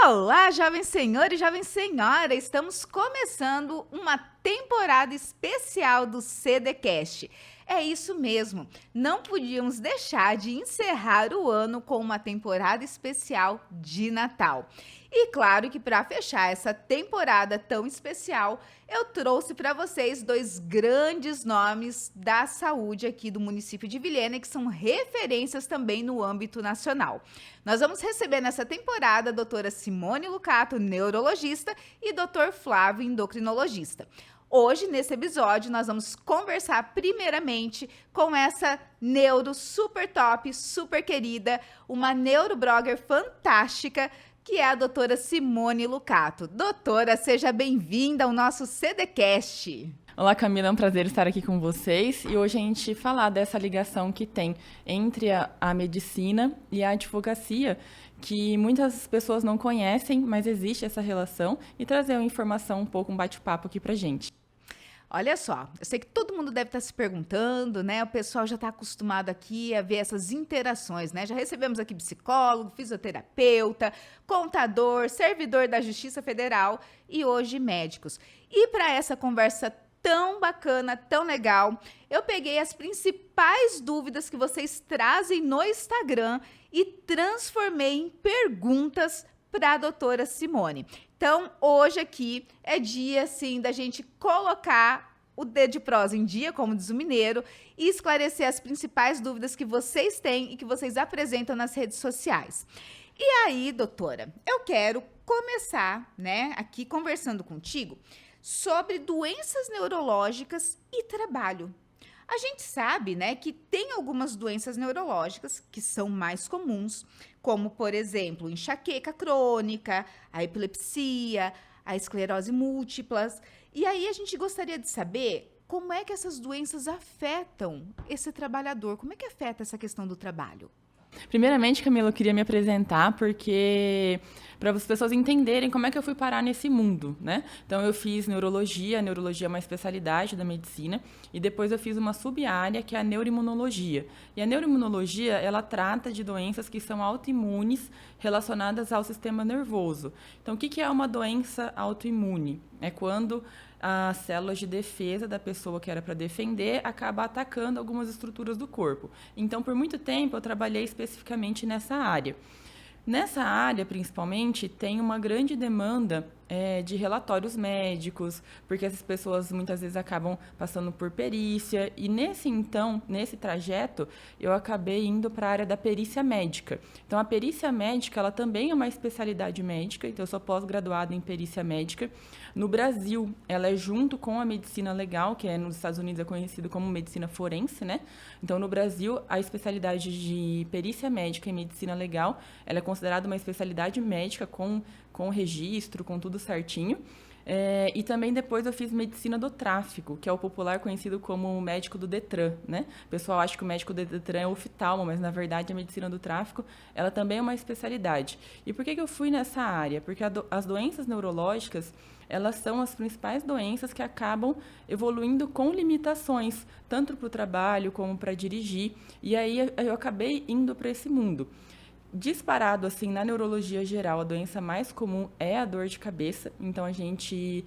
Olá, jovem senhor e jovem senhora! Estamos começando uma temporada especial do CDcast. É isso mesmo, não podíamos deixar de encerrar o ano com uma temporada especial de Natal. E claro que para fechar essa temporada tão especial, eu trouxe para vocês dois grandes nomes da saúde aqui do município de Vilhena, que são referências também no âmbito nacional. Nós vamos receber nessa temporada a doutora Simone Lucato, neurologista, e doutor Flávio, endocrinologista. Hoje, nesse episódio, nós vamos conversar primeiramente com essa neuro super top, super querida, uma neuroblogger fantástica, que é a doutora Simone Lucato. Doutora, seja bem-vinda ao nosso CDcast. Olá, Camila, é um prazer estar aqui com vocês e hoje a gente falar dessa ligação que tem entre a medicina e a advocacia, que muitas pessoas não conhecem, mas existe essa relação, e trazer uma informação um pouco, um bate-papo aqui pra gente. Olha só, eu sei que todo mundo deve estar se perguntando, né? O pessoal já está acostumado aqui a ver essas interações, né? Já recebemos aqui psicólogo, fisioterapeuta, contador, servidor da Justiça Federal e hoje médicos. E para essa conversa tão bacana, tão legal, eu peguei as principais dúvidas que vocês trazem no Instagram e transformei em perguntas para a doutora Simone. Então, hoje aqui é dia, assim, da gente colocar o dedo de prosa em dia, como diz o mineiro, e esclarecer as principais dúvidas que vocês têm e que vocês apresentam nas redes sociais. E aí, doutora, eu quero começar, né, aqui conversando contigo sobre doenças neurológicas e trabalho. A gente sabe, né, que tem algumas doenças neurológicas que são mais comuns, como, por exemplo, enxaqueca crônica, a epilepsia, a esclerose múltipla. E aí a gente gostaria de saber como é que essas doenças afetam esse trabalhador, como é que afeta essa questão do trabalho? Primeiramente, Camila, eu queria me apresentar porque para as pessoas entenderem como é que eu fui parar nesse mundo, né? Então, eu fiz neurologia, a neurologia é uma especialidade da medicina, e depois eu fiz uma sub-área que é a neuroimunologia. E a neuroimunologia, ela trata de doenças que são autoimunes relacionadas ao sistema nervoso. Então, o que é uma doença autoimune? É quando as células de defesa da pessoa que era para defender acaba atacando algumas estruturas do corpo. Então, por muito tempo, eu trabalhei especificamente nessa área. Nessa área, principalmente, tem uma grande demanda de relatórios médicos, porque essas pessoas muitas vezes acabam passando por perícia, e nesse trajeto, eu acabei indo para a área da perícia médica. Então, a perícia médica, ela também é uma especialidade médica, então eu sou pós-graduada em perícia médica. No Brasil, ela é junto com a medicina legal, que nos Estados Unidos é conhecido como medicina forense, né? Então, no Brasil, a especialidade de perícia médica e medicina legal, ela é considerada uma especialidade médica com registro, com tudo certinho. E também depois eu fiz medicina do tráfico, que é o popular conhecido como o médico do Detran, né? O pessoal acha que o médico do Detran é oftalmo, mas na verdade a medicina do tráfico, ela também é uma especialidade. E por que eu fui nessa área? Porque as doenças neurológicas, elas são as principais doenças que acabam evoluindo com limitações, tanto para o trabalho como para dirigir. E aí eu acabei indo para esse mundo. Disparado, assim, na neurologia geral, a doença mais comum é a dor de cabeça. Então, a gente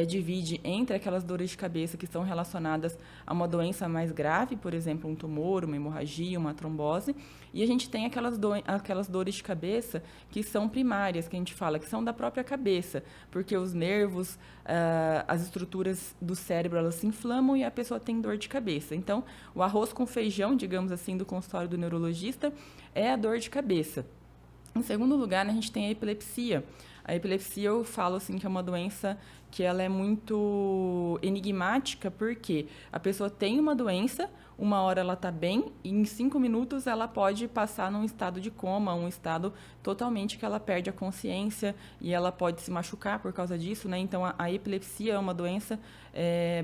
divide entre aquelas dores de cabeça que estão relacionadas a uma doença mais grave, por exemplo, um tumor, uma hemorragia, uma trombose. E a gente tem aquelas dores de cabeça que são primárias, que a gente fala, que são da própria cabeça, porque os nervos, as estruturas do cérebro, elas se inflamam e a pessoa tem dor de cabeça. Então, o arroz com feijão, digamos assim, do consultório do neurologista é a dor de cabeça. Em segundo lugar, né, a gente tem a epilepsia. A epilepsia, eu falo assim que é uma doença que ela é muito enigmática, porque a pessoa tem uma doença, uma hora ela está bem, e em 5 minutos ela pode passar num estado de coma, um estado totalmente que ela perde a consciência e ela pode se machucar por causa disso, né? Então, a epilepsia é uma doença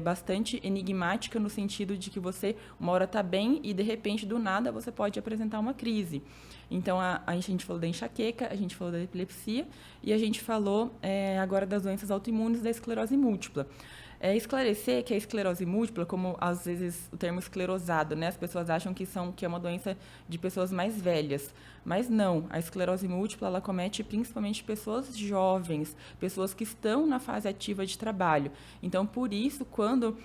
bastante enigmática no sentido de que você uma hora está bem e, de repente, do nada, você pode apresentar uma crise. Então, a gente falou da enxaqueca, a gente falou da epilepsia e a gente falou agora das doenças autoimunes da esclerose múltipla. É esclarecer que a esclerose múltipla, como às vezes o termo esclerosado, né? As pessoas acham que é uma doença de pessoas mais velhas. Mas não, a esclerose múltipla ela comete principalmente pessoas jovens, pessoas que estão na fase ativa de trabalho. Então, por isso, quando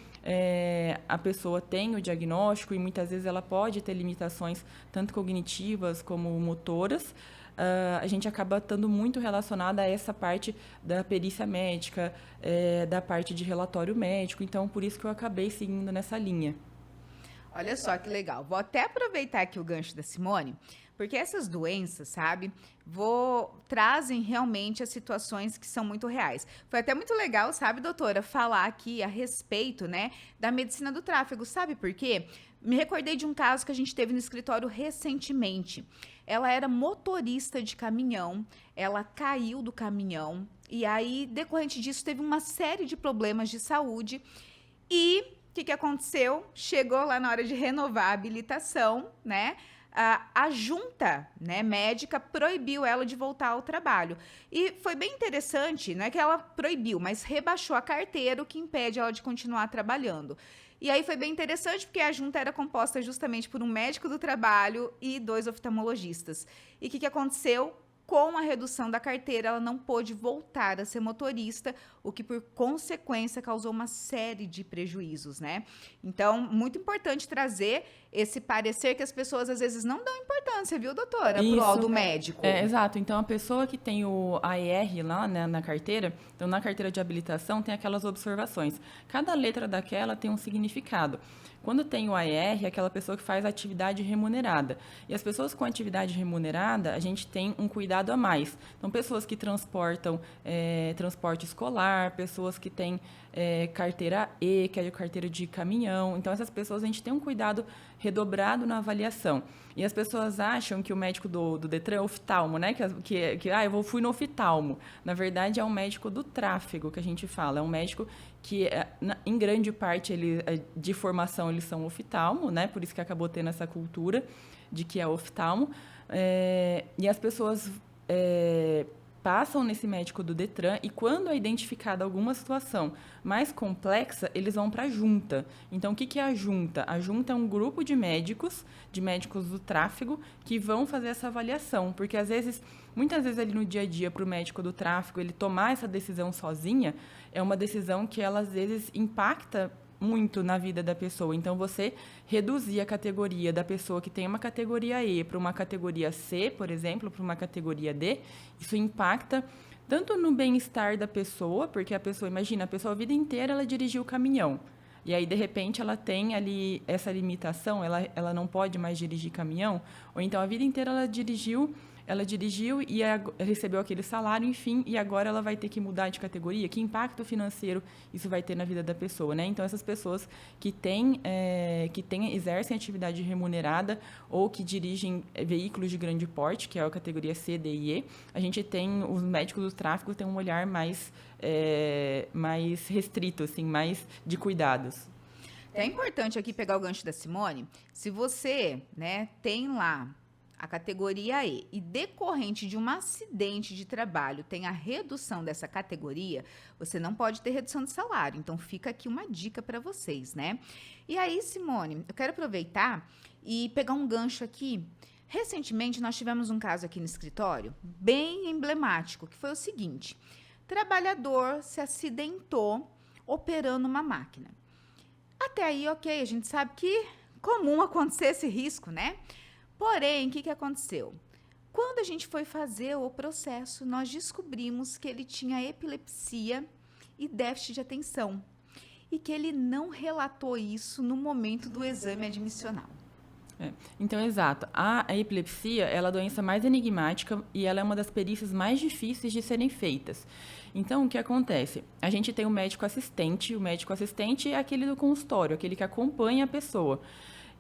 a pessoa tem o diagnóstico, e muitas vezes ela pode ter limitações tanto cognitivas como motoras, a gente acaba estando muito relacionada a essa parte da perícia médica, da parte de relatório médico. Então, por isso que eu acabei seguindo nessa linha. Olha só que legal. Vou até aproveitar aqui o gancho da Simone, porque essas doenças, sabe, trazem realmente as situações que são muito reais. Foi até muito legal, sabe, doutora, falar aqui a respeito, né, da medicina do tráfego. Sabe por quê? Me recordei de um caso que a gente teve no escritório recentemente. Ela era motorista de caminhão, ela caiu do caminhão e aí, decorrente disso, teve uma série de problemas de saúde e o que aconteceu? Chegou lá na hora de renovar a habilitação, né? A junta, né, médica proibiu ela de voltar ao trabalho. E foi bem interessante, não é que ela proibiu, mas rebaixou a carteira, o que impede ela de continuar trabalhando. E aí foi bem interessante porque a junta era composta justamente por um médico do trabalho e 2 oftalmologistas. E o que aconteceu? Com a redução da carteira, ela não pôde voltar a ser motorista, o que, por consequência, causou uma série de prejuízos, né? Então, muito importante trazer esse parecer que as pessoas, às vezes, não dão importância, viu, doutora? Pro laudo médico. Exato. Então, a pessoa que tem o AER lá, né, na carteira, então, na carteira de habilitação, tem aquelas observações. Cada letra daquela tem um significado. Quando tem o AER, é aquela pessoa que faz atividade remunerada. E as pessoas com atividade remunerada, a gente tem um cuidado a mais. Então, pessoas que transportam transporte escolar, pessoas que têm carteira E, que é a carteira de caminhão. Então, essas pessoas, a gente tem um cuidado redobrado na avaliação. E as pessoas acham que o médico do Detran é oftalmo, né? Eu fui no oftalmo. Na verdade, é um médico do tráfego que a gente fala. É um médico que, em grande parte, de formação, eles são oftalmo, né? Por isso que acabou tendo essa cultura de que é oftalmo. E as pessoas passam nesse médico do Detran e quando é identificada alguma situação mais complexa, eles vão para a junta. Então, o que é a junta? A junta é um grupo de médicos do tráfego, que vão fazer essa avaliação, porque muitas vezes ali no dia a dia, para o médico do tráfego, ele tomar essa decisão sozinha, é uma decisão que ela, às vezes, impacta muito na vida da pessoa. Então, você reduzir a categoria da pessoa que tem uma categoria E para uma categoria C, por exemplo, para uma categoria D, isso impacta tanto no bem-estar da pessoa, porque a pessoa a vida inteira ela dirigiu o caminhão. E aí, de repente, ela tem ali essa limitação, ela não pode mais dirigir caminhão, ou então a vida inteira ela dirigiu e recebeu aquele salário, enfim, e agora ela vai ter que mudar de categoria. Que impacto financeiro isso vai ter na vida da pessoa, né? Então, essas pessoas que exercem atividade remunerada ou que dirigem veículos de grande porte, que é a categoria C, D e E, os médicos do tráfego têm um olhar mais restrito, assim, mais de cuidados. É importante aqui pegar o gancho da Simone. Se você, né, tem lá a categoria E decorrente de um acidente de trabalho tem a redução dessa categoria, você não pode ter redução de salário. Então, fica aqui uma dica para vocês, né? E aí, Simone, eu quero aproveitar e pegar um gancho aqui. Recentemente, nós tivemos um caso aqui no escritório bem emblemático, que foi o seguinte: trabalhador se acidentou operando uma máquina. Até aí, ok, a gente sabe que é comum acontecer esse risco, né? Porém, o que aconteceu? Quando a gente foi fazer o processo, nós descobrimos que ele tinha epilepsia e déficit de atenção e que ele não relatou isso no momento do exame admissional. Então, exato. A epilepsia ela é a doença mais enigmática e ela é uma das perícias mais difíceis de serem feitas. Então, o que acontece? A gente tem o médico assistente é aquele do consultório, aquele que acompanha a pessoa.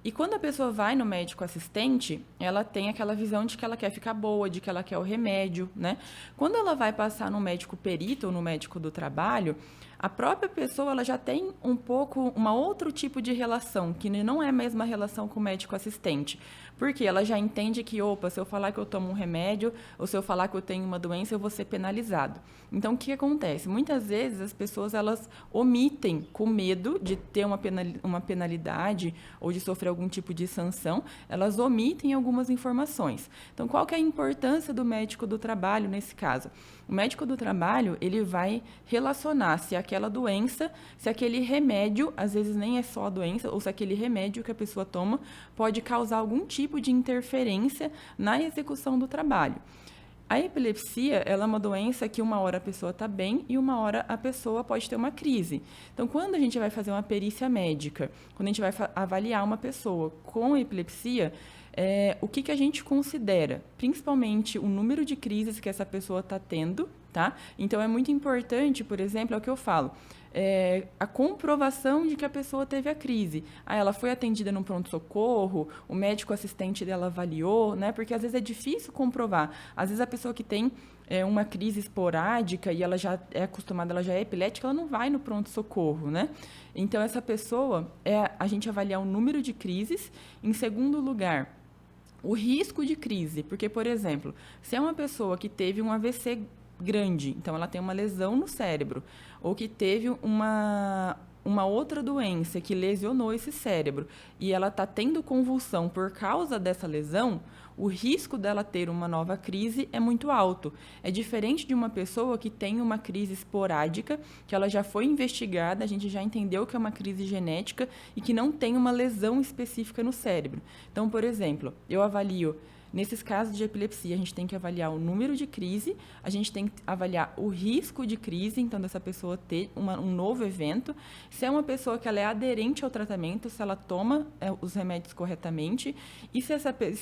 E quando a pessoa vai no médico assistente, ela tem aquela visão de que ela quer ficar boa, de que ela quer o remédio, né? Quando ela vai passar no médico perito ou no médico do trabalho, a própria pessoa ela já tem um pouco, uma outro tipo de relação, que não é a mesma relação com o médico assistente. Porque ela já entende que, opa, se eu falar que eu tomo um remédio, ou se eu falar que eu tenho uma doença, eu vou ser penalizado. Então, o que acontece? Muitas vezes as pessoas elas omitem, com medo de ter uma penalidade ou de sofrer algum tipo de sanção, elas omitem algumas informações. Então, qual que é a importância do médico do trabalho nesse caso? O médico do trabalho, ele vai relacionar se aquela doença, se aquele remédio, às vezes nem é só a doença, ou se aquele remédio que a pessoa toma pode causar algum tipo de interferência na execução do trabalho. A epilepsia, ela é uma doença que uma hora a pessoa está bem e uma hora a pessoa pode ter uma crise. Então, quando a gente vai fazer uma perícia médica, quando a gente vai avaliar uma pessoa com epilepsia, o que a gente considera? Principalmente o número de crises que essa pessoa está tendo, tá? Então, é muito importante, por exemplo, é o que eu falo, a comprovação de que a pessoa teve a crise. Ela foi atendida num pronto-socorro, o médico assistente dela avaliou, né? Porque às vezes é difícil comprovar. Às vezes a pessoa que tem uma crise esporádica e ela já é acostumada, ela já é epilética, ela não vai no pronto-socorro, né? Então, essa pessoa, a gente avaliar o número de crises. Em segundo lugar, o risco de crise. Porque, por exemplo, se é uma pessoa que teve um AVC grande, então ela tem uma lesão no cérebro, ou que teve uma outra doença que lesionou esse cérebro e ela está tendo convulsão por causa dessa lesão, o risco dela ter uma nova crise é muito alto. É diferente de uma pessoa que tem uma crise esporádica, que ela já foi investigada, a gente já entendeu que é uma crise genética e que não tem uma lesão específica no cérebro. Então, por exemplo, eu avalio. Nesses casos de epilepsia, a gente tem que avaliar o número de crise, a gente tem que avaliar o risco de crise, então, dessa pessoa ter um novo evento. Se é uma pessoa que ela é aderente ao tratamento, se ela toma os remédios corretamente, e se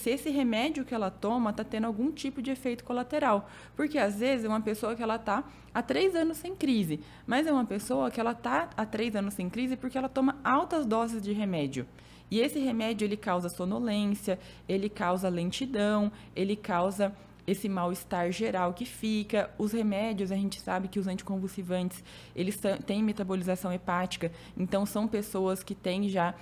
esse remédio que ela toma está tendo algum tipo de efeito colateral. Porque, às vezes, é uma pessoa que ela está há 3 anos sem crise, mas é uma pessoa que ela está há 3 anos sem crise porque ela toma altas doses de remédio. E esse remédio, ele causa sonolência, ele causa lentidão, ele causa esse mal-estar geral que fica. Os remédios, a gente sabe que os anticonvulsivantes, eles têm metabolização hepática, então são pessoas que têm já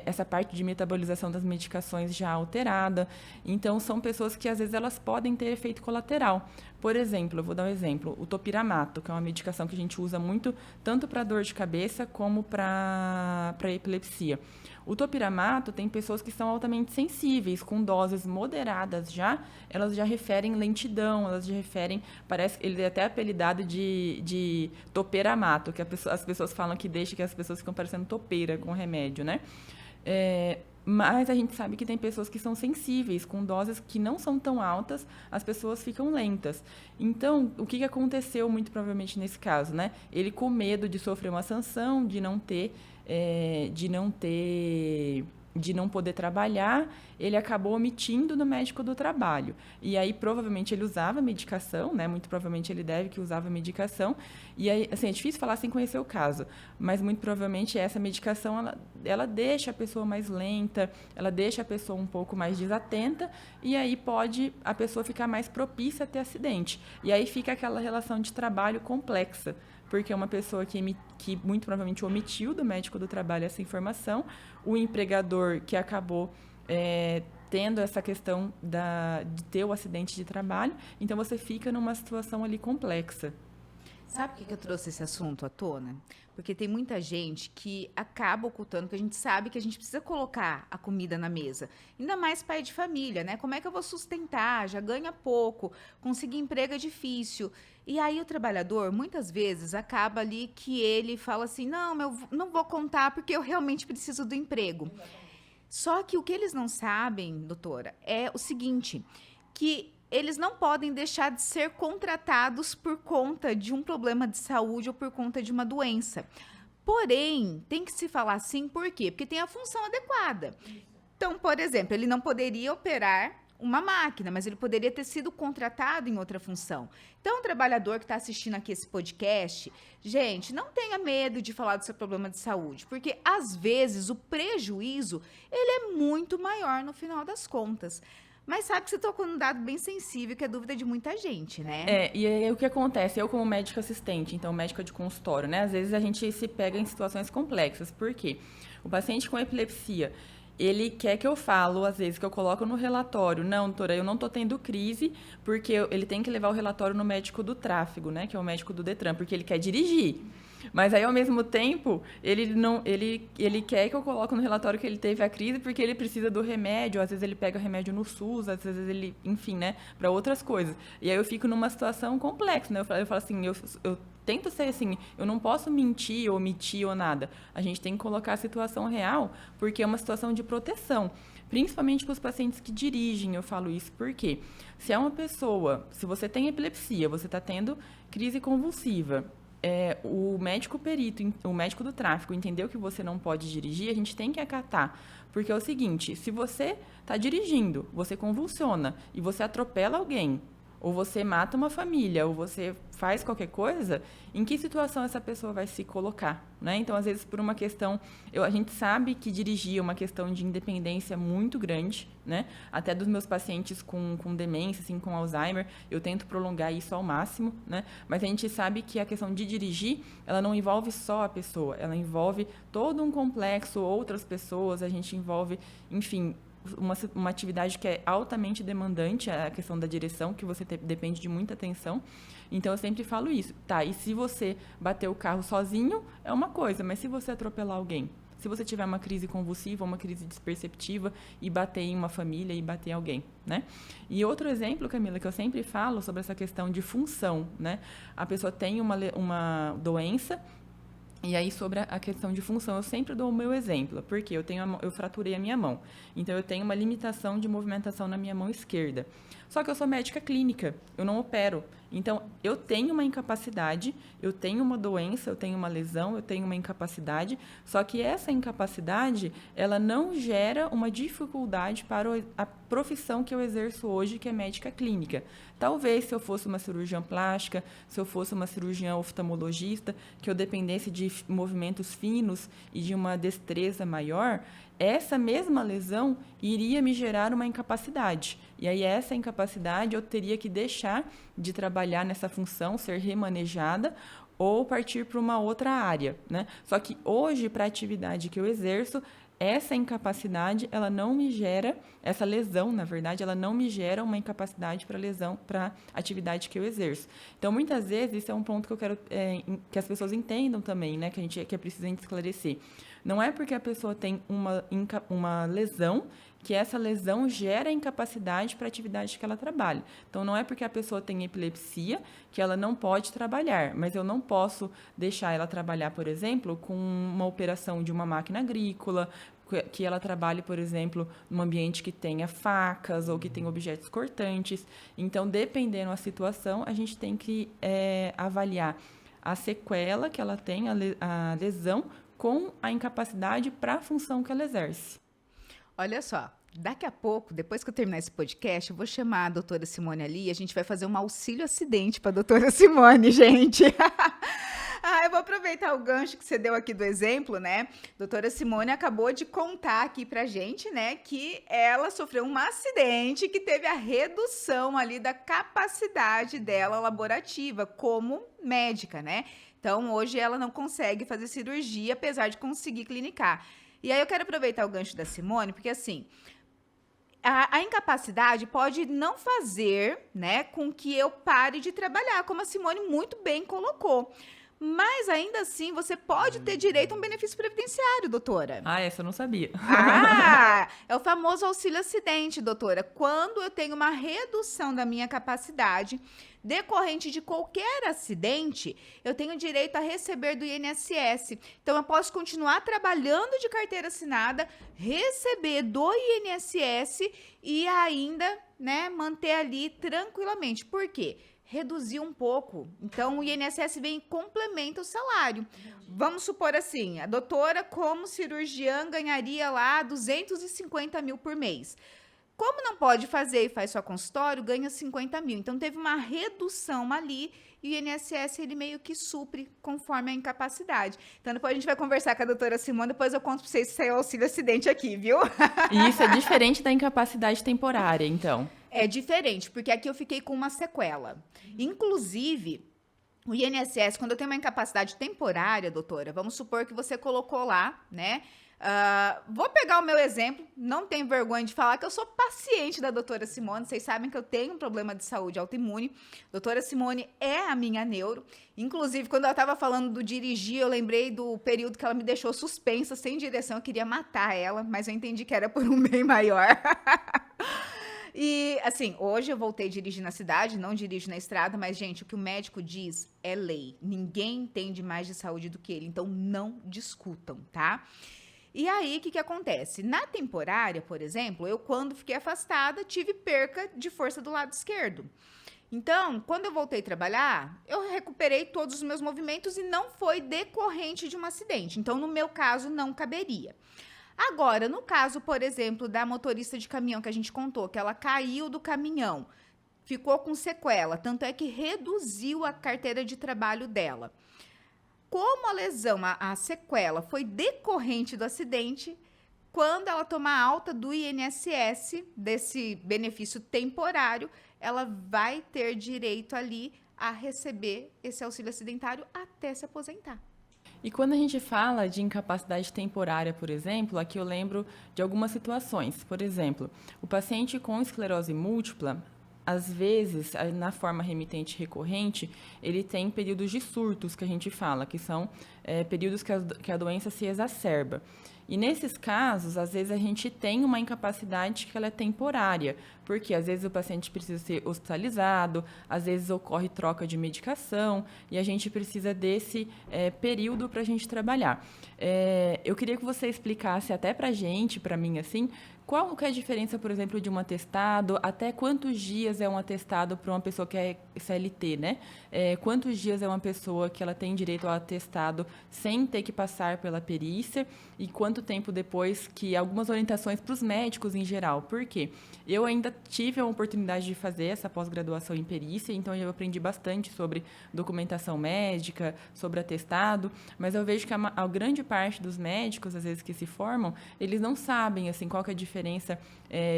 essa parte de metabolização das medicações já alterada. Então, são pessoas que, às vezes, elas podem ter efeito colateral. Por exemplo, eu vou dar um exemplo, o topiramato, que é uma medicação que a gente usa muito, tanto para dor de cabeça como para epilepsia. O topiramato tem pessoas que são altamente sensíveis, com doses moderadas já, elas já referem lentidão, elas já referem, parece, ele é até apelidado de toperamato, que as pessoas falam que deixa que as pessoas ficam parecendo topeira com o remédio, né? Mas a gente sabe que tem pessoas que são sensíveis, com doses que não são tão altas, as pessoas ficam lentas. Então, o que aconteceu muito provavelmente nesse caso, né? Ele com medo de sofrer uma sanção, de não poder trabalhar, ele acabou omitindo no médico do trabalho. E aí, provavelmente, ele usava medicação, né? Muito provavelmente ele deve que usava medicação. E aí, assim, é difícil falar sem conhecer o caso, mas muito provavelmente essa medicação, ela deixa a pessoa mais lenta, ela deixa a pessoa um pouco mais desatenta, e aí pode a pessoa ficar mais propícia a ter acidente. E aí fica aquela relação de trabalho complexa, porque é uma pessoa que muito provavelmente omitiu do médico do trabalho essa informação, o empregador que acabou tendo essa questão de ter o acidente de trabalho, então você fica numa situação ali complexa. Sabe por que eu trouxe esse assunto à tona? Porque tem muita gente que acaba ocultando, que a gente sabe que a gente precisa colocar a comida na mesa. Ainda mais pai de família, né? Como é que eu vou sustentar? Já ganha pouco, conseguir emprego é difícil. E aí o trabalhador, muitas vezes, acaba ali que ele fala assim, não, eu não vou contar porque eu realmente preciso do emprego. Só que o que eles não sabem, doutora, é o seguinte, que eles não podem deixar de ser contratados por conta de um problema de saúde ou por conta de uma doença. Porém, tem que se falar assim, por quê? Porque tem a função adequada. Então, por exemplo, ele não poderia operar uma máquina, mas ele poderia ter sido contratado em outra função. Então, o trabalhador que está assistindo aqui esse podcast, gente, não tenha medo de falar do seu problema de saúde, porque às vezes o prejuízo ele é muito maior no final das contas. Mas sabe que você tocou num dado bem sensível, que é dúvida de muita gente, né? E aí o que acontece? Eu, como médica assistente, então médica de consultório, né? Às vezes a gente se pega em situações complexas. Por quê? O paciente com epilepsia, ele quer que eu falo, às vezes, que eu coloco no relatório, não, doutora, eu não tô tendo crise, porque ele tem que levar o relatório no médico do tráfego, né? Que é o médico do Detran, porque ele quer dirigir. Mas aí, ao mesmo tempo, ele quer que eu coloque no relatório que ele teve a crise porque ele precisa do remédio, às vezes ele pega remédio no SUS, às vezes ele, enfim, né, para outras coisas. E aí eu fico numa situação complexa, né? Eu falo assim, eu tento ser assim, eu não posso mentir, omitir ou nada. A gente tem que colocar a situação real, porque é uma situação de proteção. Principalmente para os pacientes que dirigem, eu falo isso porque se é uma pessoa, se você tem epilepsia, você está tendo crise convulsiva, o médico perito, o médico do tráfego entendeu que você não pode dirigir, a gente tem que acatar. Porque é o seguinte, se você está dirigindo, você convulsiona e você atropela alguém, ou você mata uma família, ou você faz qualquer coisa, em que situação essa pessoa vai se colocar, né? Então, às vezes, por uma questão... a gente sabe que dirigir é uma questão de independência muito grande, né? Até dos meus pacientes com demência, assim, com Alzheimer, eu tento prolongar isso ao máximo, né? Mas a gente sabe que a questão de dirigir, ela não envolve só a pessoa, ela envolve todo um complexo, outras pessoas, a gente envolve, enfim... Uma atividade que é altamente demandante, a questão da direção, que você depende de muita atenção. Então, eu sempre falo isso. Tá, e se você bater o carro sozinho, é uma coisa, mas se você atropelar alguém? Se você tiver uma crise convulsiva, uma crise desperceptiva e bater em uma família e bater em alguém, né? E outro exemplo, Camila, que eu sempre falo sobre essa questão de função, né? A pessoa tem uma doença. E aí, sobre a questão de função, eu sempre dou o meu exemplo, porque eu fraturei a minha mão. Então, eu tenho uma limitação de movimentação na minha mão esquerda. Só que eu sou médica clínica, eu não opero. Então, eu tenho uma incapacidade, eu tenho uma doença, eu tenho uma lesão, eu tenho uma incapacidade, só que essa incapacidade, ela não gera uma dificuldade para a profissão que eu exerço hoje, que é médica clínica. Talvez, se eu fosse uma cirurgiã plástica, se eu fosse uma cirurgiã oftalmologista, que eu dependesse de movimentos finos e de uma destreza maior, essa mesma lesão iria me gerar uma incapacidade. E aí, essa incapacidade, eu teria que deixar de trabalhar nessa função, ser remanejada, ou partir para uma outra área, né? Só que hoje, para a atividade que eu exerço, essa incapacidade, ela não me gera, essa lesão, na verdade, ela não me gera uma incapacidade para lesão, para a atividade que eu exerço. Então, muitas vezes, isso é um ponto que eu quero que as pessoas entendam também, né? Que é preciso a gente esclarecer. Não é porque a pessoa tem uma lesão que essa lesão gera incapacidade para a atividade que ela trabalha. Então, não é porque a pessoa tem epilepsia que ela não pode trabalhar, mas eu não posso deixar ela trabalhar, por exemplo, com uma operação de uma máquina agrícola, que ela trabalhe, por exemplo, num ambiente que tenha facas ou que tenha objetos cortantes. Então, dependendo da situação, a gente tem que avaliar a sequela que ela tem, a lesão, com a incapacidade para a função que ela exerce. Olha só, daqui a pouco, depois que eu terminar esse podcast, eu vou chamar a doutora Simone ali e a gente vai fazer um auxílio acidente para a doutora Simone, gente. Eu vou aproveitar o gancho que você deu aqui do exemplo, né? Doutora Simone acabou de contar aqui pra gente, né, que ela sofreu um acidente que teve a redução ali da capacidade dela laborativa como médica, né? Então, hoje ela não consegue fazer cirurgia, apesar de conseguir clinicar. E aí eu quero aproveitar o gancho da Simone, porque assim, a incapacidade pode não fazer, né, com que eu pare de trabalhar, como a Simone muito bem colocou. Mas, ainda assim, você pode ter direito a um benefício previdenciário, doutora. Essa eu não sabia. É o famoso auxílio acidente, doutora. Quando eu tenho uma redução da minha capacidade decorrente de qualquer acidente, eu tenho direito a receber do INSS. Então, eu posso continuar trabalhando de carteira assinada, receber do INSS e ainda, né, manter ali tranquilamente. Por quê? Reduzir um pouco. Então, o INSS vem e complementa o salário. Vamos supor assim, a doutora, como cirurgiã, ganharia lá 250 mil por mês. Como não pode fazer e faz só consultório, ganha 50 mil. Então, teve uma redução ali e o INSS, ele meio que supre conforme a incapacidade. Então, depois a gente vai conversar com a doutora Simone, depois eu conto para vocês se saiu auxílio acidente aqui, viu? E isso é diferente da incapacidade temporária, então? É diferente, porque aqui eu fiquei com uma sequela. Inclusive, o INSS, quando eu tenho uma incapacidade temporária, doutora, vamos supor que você colocou lá, né? Vou pegar o meu exemplo, não tenho vergonha de falar que eu sou paciente da doutora Simone, vocês sabem que eu tenho um problema de saúde autoimune, doutora Simone é a minha neuro, inclusive quando ela estava falando do dirigir, eu lembrei do período que ela me deixou suspensa, sem direção, eu queria matar ela, mas eu entendi que era por um bem maior. E, assim, hoje eu voltei a dirigir na cidade, não dirijo na estrada, mas, gente, o que o médico diz é lei, ninguém entende mais de saúde do que ele, então não discutam, tá? E aí, o que acontece? Na temporária, por exemplo, eu, quando fiquei afastada, tive perca de força do lado esquerdo. Então, quando eu voltei a trabalhar, eu recuperei todos os meus movimentos e não foi decorrente de um acidente. Então, no meu caso, não caberia. Agora, no caso, por exemplo, da motorista de caminhão que a gente contou, que ela caiu do caminhão, ficou com sequela, tanto é que reduziu a carteira de trabalho dela. Como a lesão, a sequela, foi decorrente do acidente, quando ela tomar alta do INSS, desse benefício temporário, ela vai ter direito ali a receber esse auxílio acidentário até se aposentar. E quando a gente fala de incapacidade temporária, por exemplo, aqui eu lembro de algumas situações. Por exemplo, o paciente com esclerose múltipla, às vezes, na forma remitente recorrente, ele tem períodos de surtos, que a gente fala, que são períodos que a doença se exacerba. E nesses casos, às vezes a gente tem uma incapacidade que ela é temporária, porque às vezes o paciente precisa ser hospitalizado, às vezes ocorre troca de medicação e a gente precisa desse período para a gente trabalhar. Eu queria que você explicasse até para a gente, para mim assim, qual que é a diferença, por exemplo, de um atestado, até quantos dias é um atestado para uma pessoa que é CLT, né? Quantos dias é uma pessoa que ela tem direito ao atestado sem ter que passar pela perícia e quanto tempo depois, que algumas orientações para os médicos em geral. Por quê? Eu ainda tive a oportunidade de fazer essa pós-graduação em perícia, então eu aprendi bastante sobre documentação médica, sobre atestado, mas eu vejo que a grande parte dos médicos, às vezes, que se formam, eles não sabem, assim, qual que é a diferença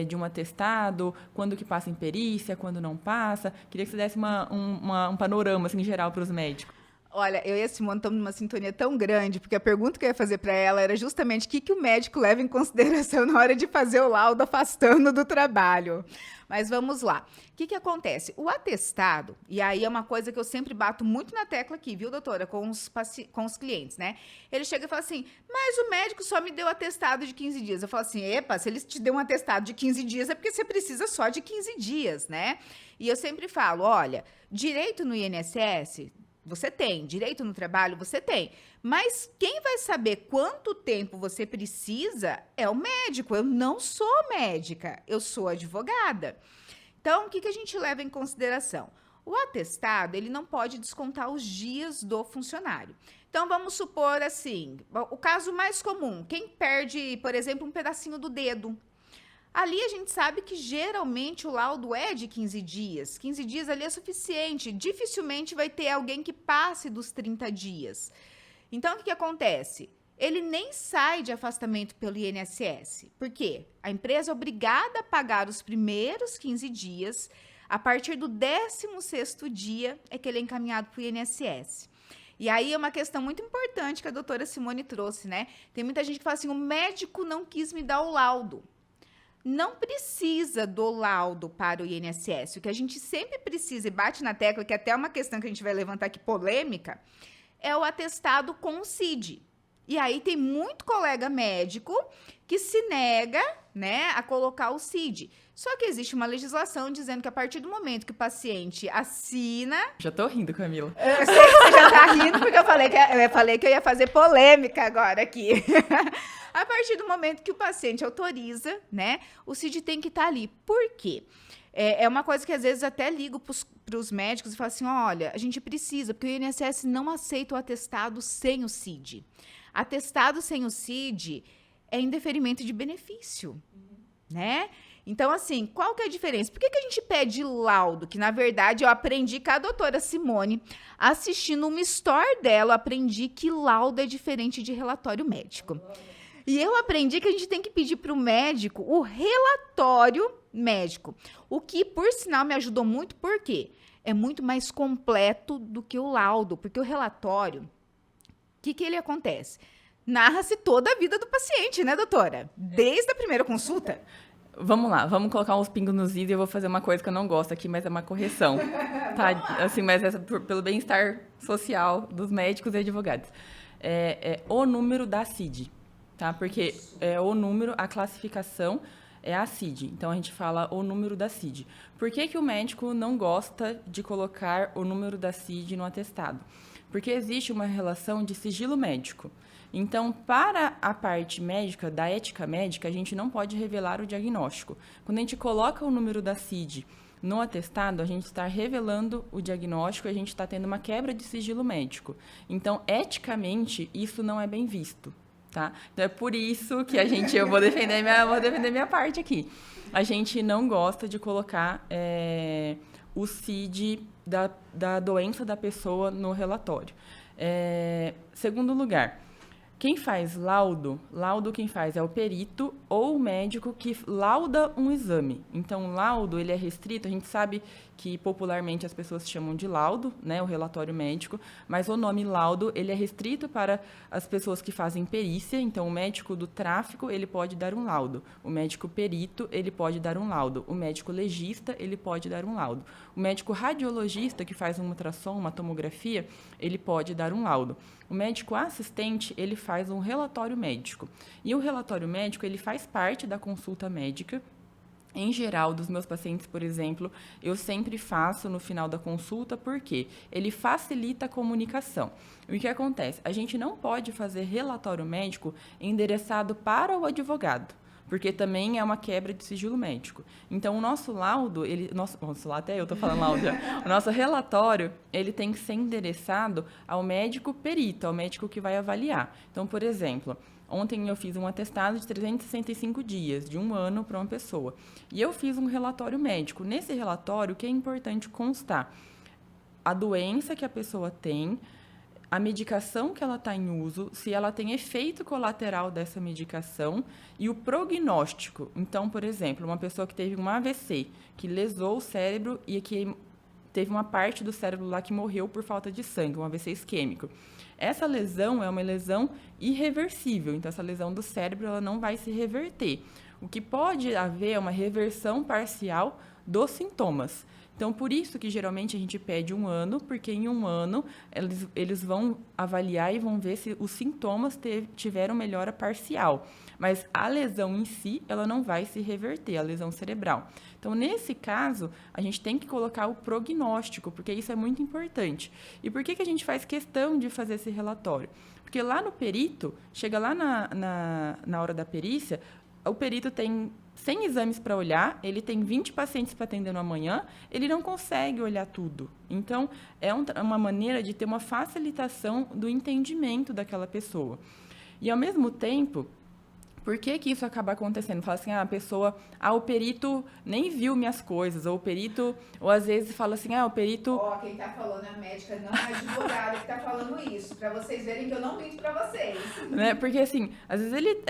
de um atestado, quando que passa em perícia, quando não passa. Queria que você desse um panorama, assim, geral para os médicos. Olha, eu e a Simone estamos numa sintonia tão grande, porque a pergunta que eu ia fazer para ela era justamente o que o médico leva em consideração na hora de fazer o laudo afastando do trabalho. Mas vamos lá. O que acontece? O atestado, e aí é uma coisa que eu sempre bato muito na tecla aqui, viu, doutora, com os clientes, né? Ele chega e fala assim, mas o médico só me deu atestado de 15 dias. Eu falo assim, epa, se ele te deu um atestado de 15 dias é porque você precisa só de 15 dias, né? E eu sempre falo, olha, direito no INSS... Você tem, direito no trabalho, você tem. Mas quem vai saber quanto tempo você precisa é o médico. Eu não sou médica, eu sou advogada. Então, o que a gente leva em consideração? O atestado, ele não pode descontar os dias do funcionário. Então, vamos supor assim, o caso mais comum, quem perde, por exemplo, um pedacinho do dedo. Ali a gente sabe que geralmente o laudo é de 15 dias. 15 dias ali é suficiente. Dificilmente vai ter alguém que passe dos 30 dias. Então, o que acontece? Ele nem sai de afastamento pelo INSS. Por quê? A empresa é obrigada a pagar os primeiros 15 dias. A partir do 16º dia é que ele é encaminhado para o INSS. E aí é uma questão muito importante que a doutora Simone trouxe, né? Tem muita gente que fala assim, o médico não quis me dar o laudo. Não precisa do laudo para o INSS. O que a gente sempre precisa, e bate na tecla, que até é uma questão que a gente vai levantar aqui, polêmica, é o atestado com o CID. E aí tem muito colega médico que se nega, né, a colocar o CID. Só que existe uma legislação dizendo que a partir do momento que o paciente assina... Já tô rindo, Camila. Eu sei que você já tá rindo, porque eu falei que eu ia fazer polêmica agora aqui. A partir do momento que o paciente autoriza, né, o CID tem que estar ali. Por quê? É uma coisa que às vezes até ligo para os médicos e falo assim, olha, a gente precisa, porque o INSS não aceita o atestado sem o CID. Atestado sem o CID é indeferimento de benefício, né? Então, assim, qual que é a diferença? Por que a gente pede laudo? Que, na verdade, eu aprendi com a doutora Simone, assistindo uma story dela, eu aprendi que laudo é diferente de relatório médico. E eu aprendi que a gente tem que pedir para o médico o relatório médico. O que, por sinal, me ajudou muito, por quê? É muito mais completo do que o laudo, porque o relatório, o que ele acontece? Narra-se toda a vida do paciente, né, doutora? Desde a primeira consulta. Vamos lá, vamos colocar uns pingos nos is e eu vou fazer uma coisa que eu não gosto aqui, mas é uma correção, tá? Assim, mas é pelo bem-estar social dos médicos e advogados. É o número da CID, tá? Porque é o número, a classificação é a CID. Então, a gente fala o número da CID. Por que o médico não gosta de colocar o número da CID no atestado? Porque existe uma relação de sigilo médico. Então, para a parte médica, da ética médica, a gente não pode revelar o diagnóstico. Quando a gente coloca o número da CID no atestado, a gente está revelando o diagnóstico e a gente está tendo uma quebra de sigilo médico. Então, eticamente, isso não é bem visto. Tá? Então, é por isso que eu vou defender minha parte aqui. A gente não gosta de colocar o CID da doença da pessoa no relatório. Segundo lugar, quem faz laudo quem faz é o perito ou o médico que lauda um exame. Então, o laudo, ele é restrito, a gente sabe que popularmente as pessoas chamam de laudo, né, o relatório médico, mas o nome laudo, ele é restrito para as pessoas que fazem perícia. Então, o médico do tráfico, ele pode dar um laudo. O médico perito, ele pode dar um laudo. O médico legista, ele pode dar um laudo. O médico radiologista, que faz um ultrassom, uma tomografia, ele pode dar um laudo. O médico assistente, ele faz um relatório médico. E o relatório médico, ele faz parte da consulta médica. Em geral, dos meus pacientes, por exemplo, eu sempre faço no final da consulta, porque ele facilita a comunicação. O que acontece? A gente não pode fazer relatório médico endereçado para o advogado, porque também é uma quebra de sigilo médico. Então, o nosso laudo, até eu estou falando laudo já. O nosso relatório, ele tem que ser endereçado ao médico perito, ao médico que vai avaliar. Então, por exemplo, ontem eu fiz um atestado de 365 dias, de 1 ano para uma pessoa. E eu fiz um relatório médico. Nesse relatório, o que é importante constar? A doença que a pessoa tem, a medicação que ela está em uso, se ela tem efeito colateral dessa medicação e o prognóstico. Então, por exemplo, uma pessoa que teve um AVC, que lesou o cérebro e que teve uma parte do cérebro lá que morreu por falta de sangue, um AVC isquêmico. Essa lesão é uma lesão irreversível, então essa lesão do cérebro ela não vai se reverter. O que pode haver é uma reversão parcial dos sintomas. Então, por isso que geralmente a gente pede 1 ano, porque em 1 ano eles vão avaliar e vão ver se os sintomas tiveram melhora parcial. Mas a lesão em si, ela não vai se reverter, a lesão cerebral. Então, nesse caso, a gente tem que colocar o prognóstico, porque isso é muito importante. E por que a gente faz questão de fazer esse relatório? Porque lá no perito, chega lá na hora da perícia, o perito tem 100 exames para olhar, ele tem 20 pacientes para atender no amanhã, ele não consegue olhar tudo. Então, é uma maneira de ter uma facilitação do entendimento daquela pessoa. E, ao mesmo tempo, por que isso acaba acontecendo? Fala assim, o perito nem viu minhas coisas, ou às vezes fala assim, o perito... Quem tá falando é a médica, não é a advogada que tá falando isso, para vocês verem que eu não minto para vocês. Né? Porque, assim, às vezes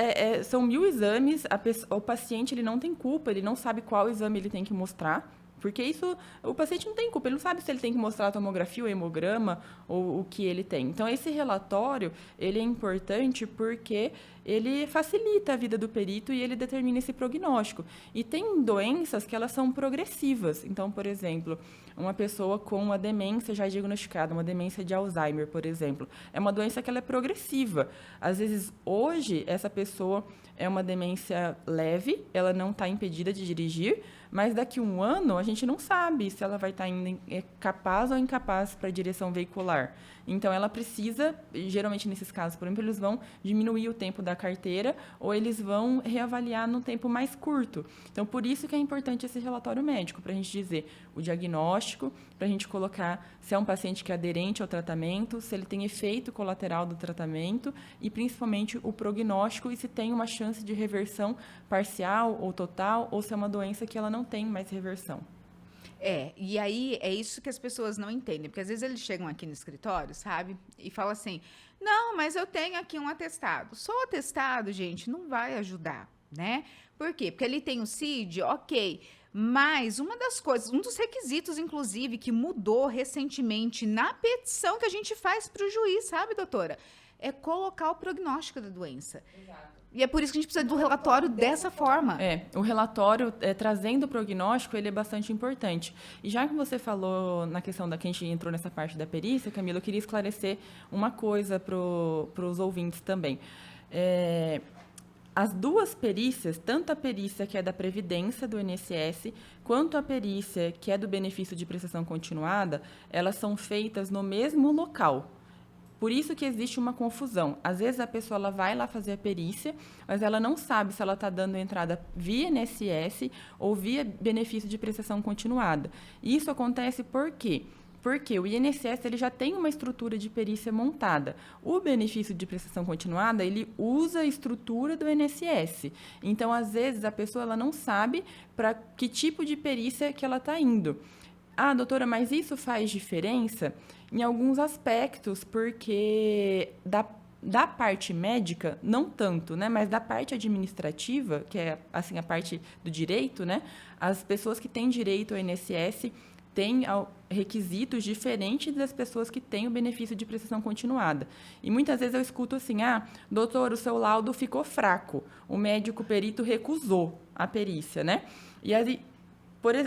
são 1000 exames, o paciente ele não tem culpa, ele não sabe qual exame ele tem que mostrar, porque o paciente não tem culpa, ele não sabe se ele tem que mostrar a tomografia, o hemograma, ou o que ele tem. Então, esse relatório, ele é importante porque ele facilita a vida do perito e ele determina esse prognóstico. E tem doenças que elas são progressivas. Então, por exemplo, uma pessoa com uma demência já diagnosticada, uma demência de Alzheimer, por exemplo, é uma doença que ela é progressiva. Às vezes, hoje, essa pessoa é uma demência leve, ela não está impedida de dirigir, Mas daqui a um ano, a gente não sabe se ela vai estar indo capaz ou incapaz para a direção veicular. Então, ela precisa, geralmente nesses casos, por exemplo, eles vão diminuir o tempo da carteira ou eles vão reavaliar no tempo mais curto. Então, por isso que é importante esse relatório médico, para a gente dizer o diagnóstico, para a gente colocar se é um paciente que é aderente ao tratamento, se ele tem efeito colateral do tratamento e, principalmente, o prognóstico e se tem uma chance de reversão parcial ou total ou se é uma doença que ela não tem mais reversão. E aí é isso que as pessoas não entendem, porque às vezes eles chegam aqui no escritório, sabe, e falam assim, não, mas eu tenho aqui um atestado. Só o atestado, gente, não vai ajudar, né? Por quê? Porque ele tem o CID, ok, mas uma das coisas, um dos requisitos, inclusive, que mudou recentemente na petição que a gente faz para o juiz, sabe, doutora? É colocar o prognóstico da doença. Exato. E é por isso que a gente precisa do relatório dessa forma. O relatório, trazendo o prognóstico, ele é bastante importante. E já que você falou na questão da que a gente entrou nessa parte da perícia, Camila, eu queria esclarecer uma coisa para os ouvintes também. As duas perícias, tanto a perícia que é da Previdência do INSS, quanto a perícia que é do benefício de prestação continuada, elas são feitas no mesmo local. Por isso que existe uma confusão. Às vezes a pessoa ela vai lá fazer a perícia, mas ela não sabe se ela está dando entrada via INSS ou via benefício de prestação continuada. E isso acontece por quê? Porque o INSS ele já tem uma estrutura de perícia montada. O benefício de prestação continuada, ele usa a estrutura do INSS. Então, às vezes, a pessoa ela não sabe para que tipo de perícia que ela está indo. Ah, doutora, mas isso faz diferença? Em alguns aspectos, porque da parte médica, não tanto, né? Mas da parte administrativa, que é assim, a parte do direito, né? As pessoas que têm direito ao INSS têm requisitos diferentes das pessoas que têm o benefício de prestação continuada. E muitas vezes eu escuto assim, doutor, o seu laudo ficou fraco, o médico perito recusou a perícia, né? E aí,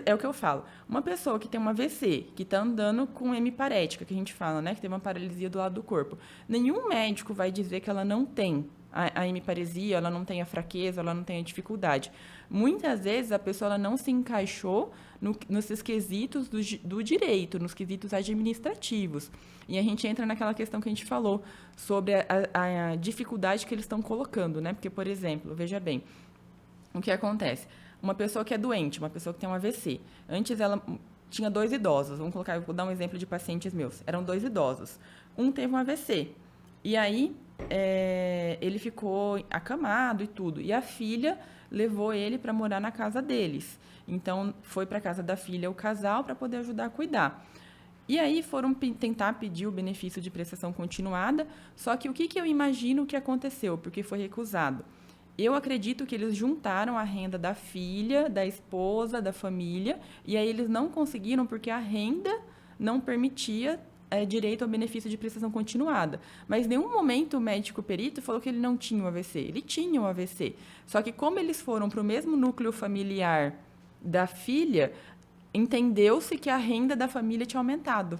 é o que eu falo, uma pessoa que tem uma AVC, que está andando com hemiparética, que a gente fala, né, que tem uma paralisia do lado do corpo, nenhum médico vai dizer que ela não tem a hemiparesia, ela não tem a fraqueza, ela não tem a dificuldade. Muitas vezes a pessoa ela não se encaixou nesses quesitos do direito, nos quesitos administrativos. E a gente entra naquela questão que a gente falou sobre a dificuldade que eles estão colocando, né? Porque, por exemplo, veja bem, o que acontece? Uma pessoa que é doente, uma pessoa que tem um AVC. Antes ela tinha 2 idosos. Vou dar um exemplo de pacientes meus. Eram 2 idosos. Um teve um AVC. E aí ele ficou acamado e tudo. E a filha levou ele para morar na casa deles. Então, foi para a casa da filha o casal para poder ajudar a cuidar. E aí foram tentar pedir o benefício de prestação continuada. Só que o que eu imagino que aconteceu? Porque foi recusado. Eu acredito que eles juntaram a renda da filha, da esposa, da família, e aí eles não conseguiram porque a renda não permitia direito ao benefício de prestação continuada. Mas em nenhum momento o médico perito falou que ele não tinha o AVC. Ele tinha o AVC. Só que como eles foram para o mesmo núcleo familiar da filha, entendeu-se que a renda da família tinha aumentado.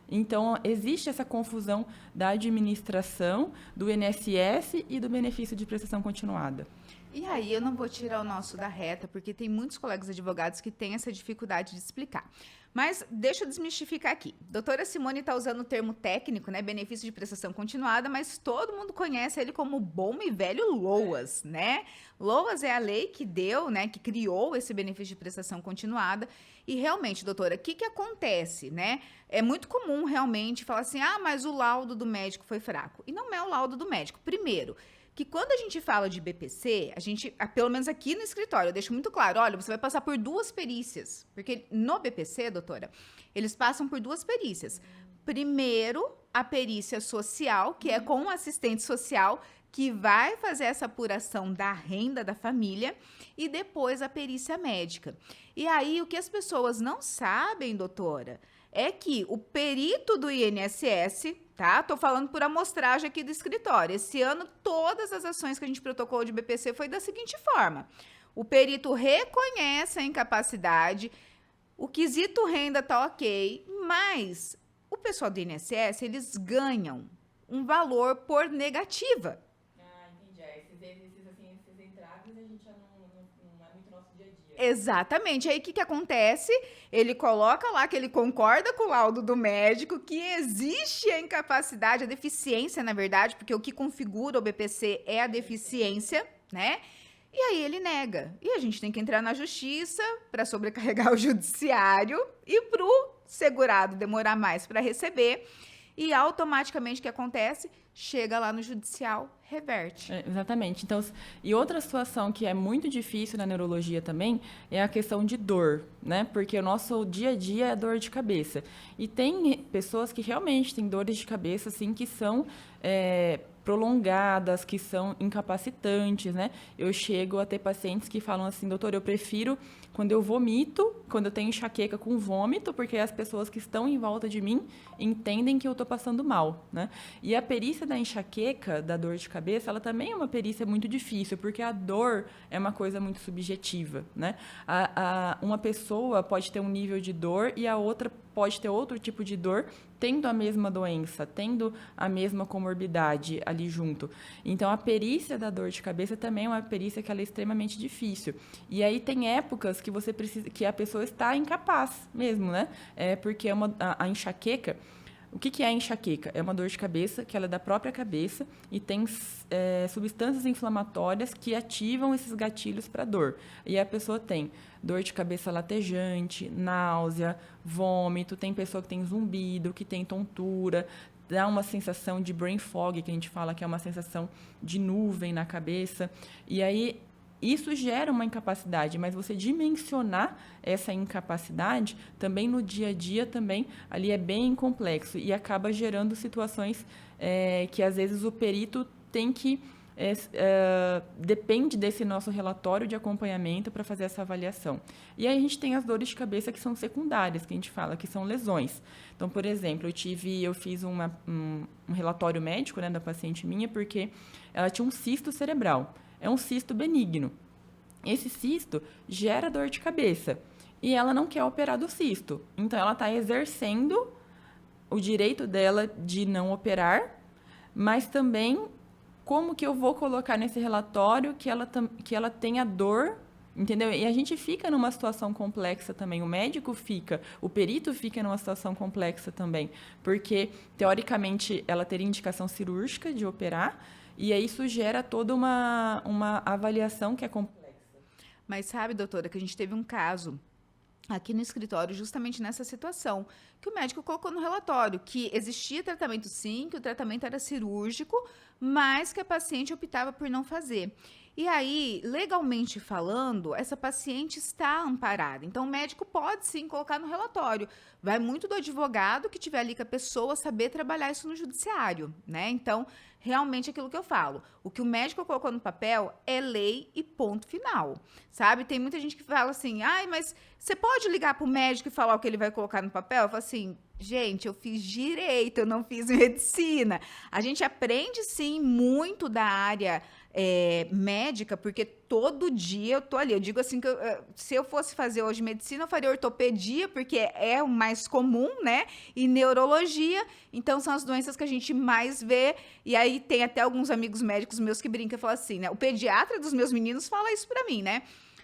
Então, existe essa confusão da administração, do INSS e do benefício de prestação continuada. E aí, eu não vou tirar o nosso da reta, porque tem muitos colegas advogados que têm essa dificuldade de explicar. Mas deixa eu desmistificar aqui. Doutora Simone está usando o termo técnico, né? Benefício de prestação continuada, mas todo mundo conhece ele como bom e velho LOAS, né? LOAS é a lei que deu, né? Que criou esse benefício de prestação continuada. E realmente, doutora, o que acontece, né? É muito comum realmente falar assim, mas o laudo do médico foi fraco. E não é o laudo do médico. Primeiro, que quando a gente fala de BPC, a gente, pelo menos aqui no escritório, eu deixo muito claro, olha, você vai passar por 2 perícias. Porque no BPC, doutora, eles passam por 2 perícias. Primeiro, a perícia social, que é com o assistente social, que vai fazer essa apuração da renda da família, e depois a perícia médica. E aí, o que as pessoas não sabem, doutora, é que o perito do INSS, tá? Tô falando por amostragem aqui do escritório. Esse ano, todas as ações que a gente protocolou de BPC foi da seguinte forma. O perito reconhece a incapacidade, o quesito renda tá ok, mas o pessoal do INSS, eles ganham um valor por negativa. Entendi. Esses entraves a gente já não é muito nosso dia a dia. Exatamente. Aí, o que que acontece? Ele coloca lá que ele concorda com o laudo do médico, que existe a incapacidade, a deficiência, na verdade, porque o que configura o BPC é a deficiência, né? E aí ele nega. E a gente tem que entrar na justiça para sobrecarregar o judiciário e pro segurado demorar mais para receber. E automaticamente o que acontece? Chega lá no judicial, reverte. Exatamente. Então, e outra situação que é muito difícil na neurologia também é a questão de dor, né? Porque o nosso dia a dia é dor de cabeça. E tem pessoas que realmente têm dores de cabeça, assim, que são prolongadas, que são incapacitantes, né? Eu chego a ter pacientes que falam assim, doutor, eu prefiro quando eu vomito, quando eu tenho enxaqueca com vômito, porque as pessoas que estão em volta de mim entendem que eu estou passando mal, né? E a perícia da enxaqueca, da dor de cabeça, ela também é uma perícia muito difícil, porque a dor é uma coisa muito subjetiva, né? Uma pessoa pode ter um nível de dor e a outra pode ter outro tipo de dor, tendo a mesma doença, tendo a mesma comorbidade ali junto. Então, a perícia da dor de cabeça também é uma perícia que ela é extremamente difícil. E aí tem épocas que você precisa, que a pessoa está incapaz mesmo, né? Porque a enxaqueca. O que é a enxaqueca? É uma dor de cabeça que ela é da própria cabeça e tem substâncias inflamatórias que ativam esses gatilhos para dor. E a pessoa tem dor de cabeça latejante, náusea, vômito, tem pessoa que tem zumbido, que tem tontura, dá uma sensação de brain fog, que a gente fala que é uma sensação de nuvem na cabeça. E aí isso gera uma incapacidade, mas você dimensionar essa incapacidade também no dia a dia também ali é bem complexo e acaba gerando situações que às vezes o perito tem que depende desse nosso relatório de acompanhamento para fazer essa avaliação. E aí a gente tem as dores de cabeça que são secundárias, que a gente fala que são lesões. Então, por exemplo, eu fiz um relatório médico, né, da paciente minha, porque ela tinha um cisto cerebral. É um cisto benigno. Esse cisto gera dor de cabeça e ela não quer operar do cisto. Então, ela está exercendo o direito dela de não operar, mas também como que eu vou colocar nesse relatório que ela tenha dor, entendeu? E a gente fica numa situação complexa também. O médico fica, o perito fica numa situação complexa também, porque, teoricamente, ela teria indicação cirúrgica de operar, e aí isso gera toda uma avaliação que é complexa. Mas sabe, doutora, que a gente teve um caso aqui no escritório justamente nessa situação, que o médico colocou no relatório que existia tratamento sim, que o tratamento era cirúrgico, mas que a paciente optava por não fazer. E aí, legalmente falando, essa paciente está amparada. Então, o médico pode sim colocar no relatório. Vai muito do advogado que tiver ali com a pessoa saber trabalhar isso no judiciário, né? Então, realmente aquilo que eu falo. O que o médico colocou no papel é lei e ponto final, sabe? Tem muita gente que fala assim, ai, mas você pode ligar pro médico e falar o que ele vai colocar no papel? Eu falo assim, gente, eu fiz direito, eu não fiz medicina. A gente aprende, sim, muito da área médica, porque todo dia eu tô ali. Eu digo assim, que se eu fosse fazer hoje medicina, eu faria ortopedia, porque é o mais comum, né? E neurologia. Então, são as doenças que a gente mais vê. E aí, tem até alguns amigos médicos meus que brincam e falam assim, né? O pediatra dos meus meninos fala isso pra mim, né?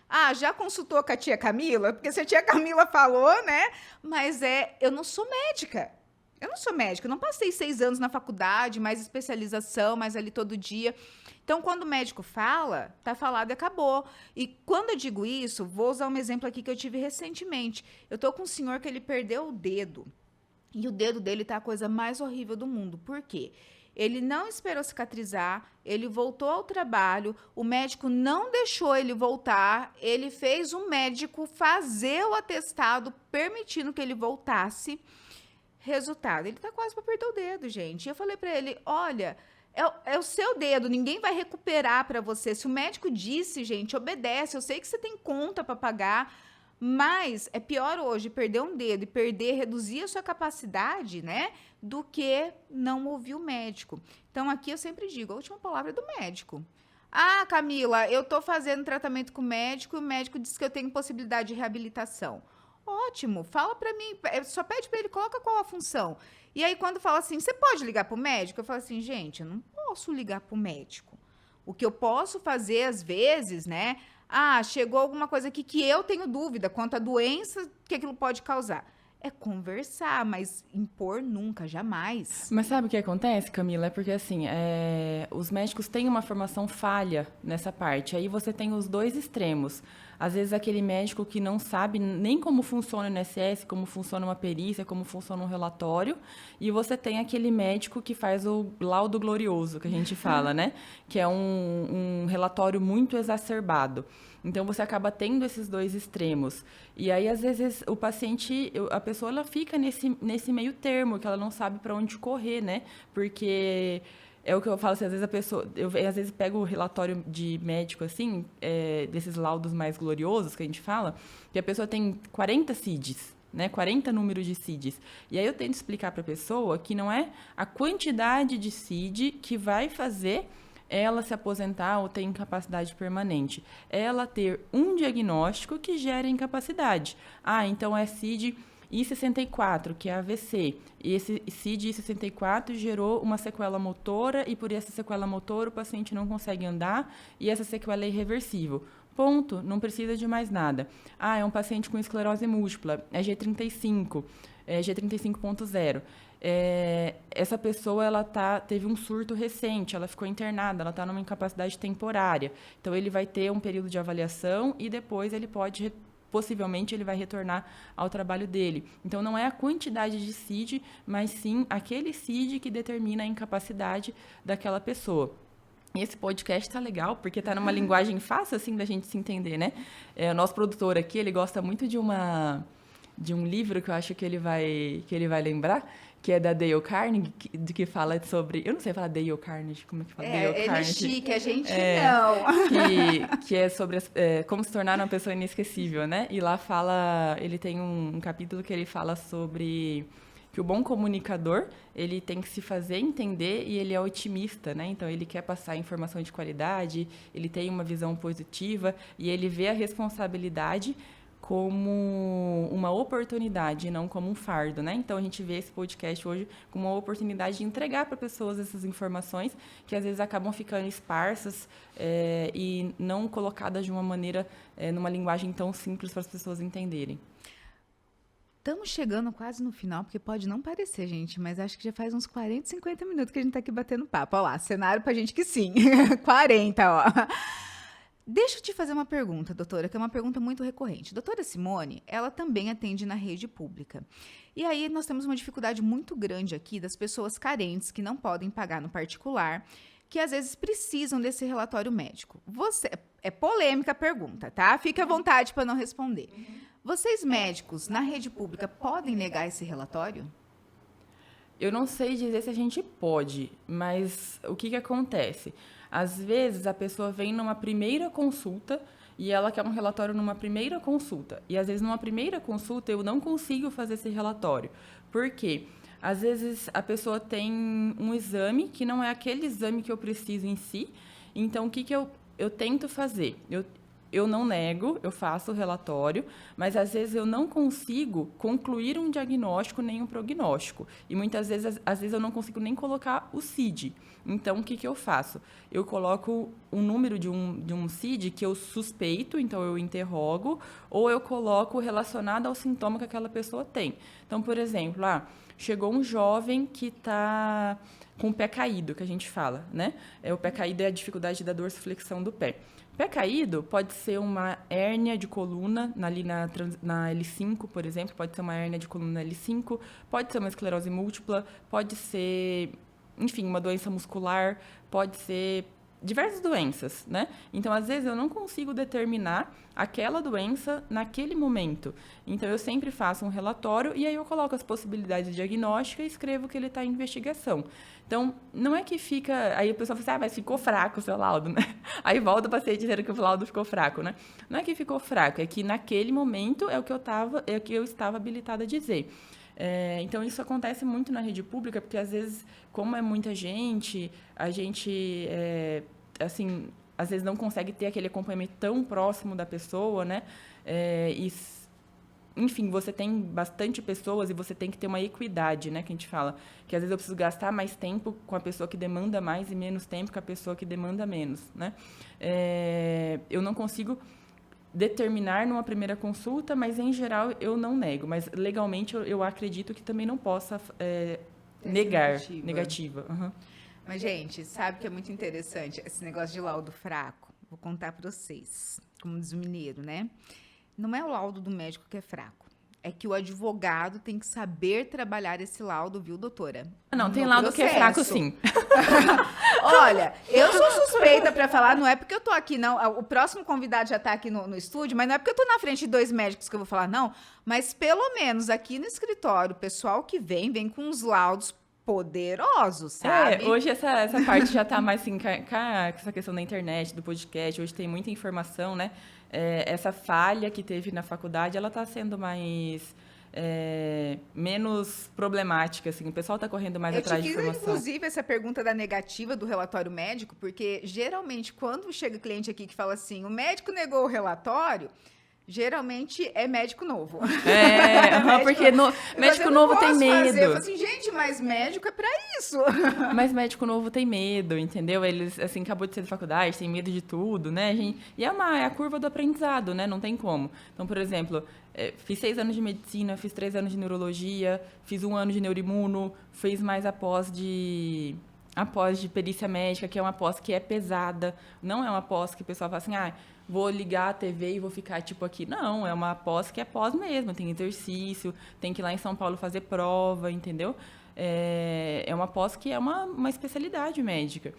Ah, já consultou com a tia Camila? Porque se a tia Camila falou, né? Mas eu não sou médica. Eu não sou médica, eu não passei 6 anos na faculdade, mais especialização, mais ali todo dia. Então, quando o médico fala, tá falado e acabou. E quando eu digo isso, vou usar um exemplo aqui que eu tive recentemente. Eu tô com um senhor que ele perdeu o dedo. E o dedo dele tá a coisa mais horrível do mundo. Por quê? Ele não esperou cicatrizar, ele voltou ao trabalho, o médico não deixou ele voltar, ele fez o médico fazer o atestado permitindo que ele voltasse. Resultado, ele tá quase para perder o dedo, gente. E eu falei para ele, olha, é o seu dedo, ninguém vai recuperar para você. Se o médico disse, gente, obedece. Eu sei que você tem conta para pagar, mas é pior hoje perder um dedo e reduzir a sua capacidade, né, do que não ouvir o médico. Então, aqui eu sempre digo, a última palavra é do médico. Ah, Camila, eu tô fazendo tratamento com o médico e o médico disse que eu tenho possibilidade de reabilitação. Ótimo, fala pra mim, só pede pra ele, coloca qual a função. E aí, quando fala assim, você pode ligar pro médico? Eu falo assim, gente, eu não posso ligar pro médico. O que eu posso fazer, às vezes, né? Ah, chegou alguma coisa aqui que eu tenho dúvida quanto à doença que aquilo pode causar. É conversar, mas impor nunca, jamais. Mas sabe o que acontece, Camila? É porque, assim, os médicos têm uma formação falha nessa parte. Aí você tem os dois extremos. Às vezes, aquele médico que não sabe nem como funciona o INSS, como funciona uma perícia, como funciona um relatório. E você tem aquele médico que faz o laudo glorioso, que a gente fala, né? Que é um relatório muito exacerbado. Então, você acaba tendo esses dois extremos. E aí, às vezes, o paciente, a pessoa, ela fica nesse meio termo, que ela não sabe para onde correr, né? Porque é o que eu falo, assim, às vezes a pessoa... Eu, às vezes, pego o relatório de médico, assim, desses laudos mais gloriosos que a gente fala, que a pessoa tem 40 CIDs, né? 40 números de CIDs. E aí, eu tento explicar para a pessoa que não é a quantidade de CID que vai fazer ela se aposentar ou ter incapacidade permanente. Ela ter um diagnóstico que gera incapacidade. Ah, então é CID I64, que é AVC. E esse CID I64 gerou uma sequela motora e por essa sequela motora o paciente não consegue andar e essa sequela é irreversível. Ponto, não precisa de mais nada. Ah, é um paciente com esclerose múltipla, é G35, é G35.0. Essa pessoa ela teve um surto recente, ela ficou internada, ela está numa incapacidade temporária. Então, ele vai ter um período de avaliação e depois ele pode, possivelmente, ele vai retornar ao trabalho dele. Então, não é a quantidade de CID, mas sim aquele CID que determina a incapacidade daquela pessoa. Esse podcast tá legal, porque tá numa linguagem fácil, assim, da gente se entender, né? O nosso produtor aqui, ele gosta muito de um livro que eu acho que ele vai lembrar, que é da Dale Carnegie, que fala sobre... Eu não sei falar Dale Carnegie, como é que fala? Dale Ele Carnegie. é chique, a gente não. Que é sobre como se tornar uma pessoa inesquecível, né? E lá ele tem um capítulo que ele fala sobre que o bom comunicador, ele tem que se fazer entender e ele é otimista, né? Então, ele quer passar informação de qualidade, ele tem uma visão positiva e ele vê a responsabilidade como uma oportunidade, não como um fardo, né? Então, a gente vê esse podcast hoje como uma oportunidade de entregar para pessoas essas informações que, às vezes, acabam ficando esparsas e não colocadas de uma maneira, numa linguagem tão simples para as pessoas entenderem. Estamos chegando quase no final, porque pode não parecer, gente, mas acho que já faz uns 40, 50 minutos que a gente tá aqui batendo papo. Olha lá, cenário pra gente que sim. 40, ó. Deixa eu te fazer uma pergunta, doutora, que é uma pergunta muito recorrente. Doutora Simone, ela também atende na rede pública. E aí nós temos uma dificuldade muito grande aqui das pessoas carentes que não podem pagar no particular, que às vezes precisam desse relatório médico. É polêmica a pergunta, tá? Fique à vontade para não responder. Vocês médicos na rede pública podem negar esse relatório? Eu não sei dizer se a gente pode, mas o que acontece? Às vezes a pessoa vem numa primeira consulta e ela quer um relatório numa primeira consulta. E às vezes numa primeira consulta eu não consigo fazer esse relatório. Por quê? Às vezes a pessoa tem um exame que não é aquele exame que eu preciso em si. Então o que eu tento fazer? Eu não nego, eu faço o relatório, mas às vezes eu não consigo concluir um diagnóstico nem um prognóstico. E muitas vezes, às vezes eu não consigo nem colocar o CID. Então, o que eu faço? Eu coloco um número de um CID que eu suspeito, então eu interrogo, ou eu coloco relacionado ao sintoma que aquela pessoa tem. Então, por exemplo, chegou um jovem que está com o pé caído, que a gente fala, né? O pé caído é a dificuldade da dorsiflexão do pé. Pé caído pode ser uma hérnia de coluna, ali na L5, por exemplo, pode ser uma hérnia de coluna L5, pode ser uma esclerose múltipla, pode ser, enfim, uma doença muscular, pode ser diversas doenças, né? Então, às vezes, eu não consigo determinar aquela doença naquele momento. Então, eu sempre faço um relatório e aí eu coloco as possibilidades diagnósticas e escrevo que ele está em investigação. Então, não é que fica... Aí o pessoal fala assim, mas ficou fraco o seu laudo, né? Aí volta o paciente dizendo que o laudo ficou fraco, né? Não é que ficou fraco, é que naquele momento é o que eu estava habilitada a dizer. Então, isso acontece muito na rede pública, porque, às vezes, como é muita gente, a gente, assim, às vezes não consegue ter aquele acompanhamento tão próximo da pessoa, né? Enfim, você tem bastante pessoas e você tem que ter uma equidade, né? Que a gente fala, que às vezes eu preciso gastar mais tempo com a pessoa que demanda mais e menos tempo com a pessoa que demanda menos, né? Eu não consigo determinar numa primeira consulta, mas, em geral, eu não nego. Mas, legalmente, eu acredito que também não possa negar. Negativa. Uhum. Mas, gente, sabe que é muito interessante esse negócio de laudo fraco? Vou contar para vocês, como diz o mineiro, né? Não é o laudo do médico que é fraco. É que o advogado tem que saber trabalhar esse laudo, viu, doutora? Não, tem laudo que é fraco, sim. Olha, eu sou suspeita para falar, não é porque eu tô aqui, não. O próximo convidado já tá aqui no estúdio, mas não é porque eu tô na frente de 2 médicos que eu vou falar, não. Mas pelo menos aqui no escritório, o pessoal que vem com uns laudos poderosos, sabe? Hoje essa parte já tá mais assim, com essa questão da internet, do podcast, hoje tem muita informação, né? Essa falha que teve na faculdade, ela tá sendo mais... menos problemática, assim, o pessoal tá correndo mais atrás de informação. Inclusive, essa pergunta da negativa do relatório médico, porque geralmente quando chega cliente aqui que fala assim, o médico negou o relatório, geralmente é médico novo. Porque médico novo tem medo. Eu falo assim, gente, mas médico é pra isso. Mas médico novo tem medo, entendeu? Eles, assim, acabou de sair da faculdade, tem medo de tudo, né? E é a curva do aprendizado, né? Não tem como. Então, por exemplo, fiz 6 anos de medicina, fiz 3 anos de neurologia, fiz 1 ano de neuroimuno, fiz mais a pós de perícia médica, que é uma pós que é pesada. Não é uma pós que o pessoal fala assim, vou ligar a TV e vou ficar tipo aqui. Não, é uma pós que é pós mesmo, tem exercício, tem que ir lá em São Paulo fazer prova, entendeu? É uma pós que é uma especialidade médica.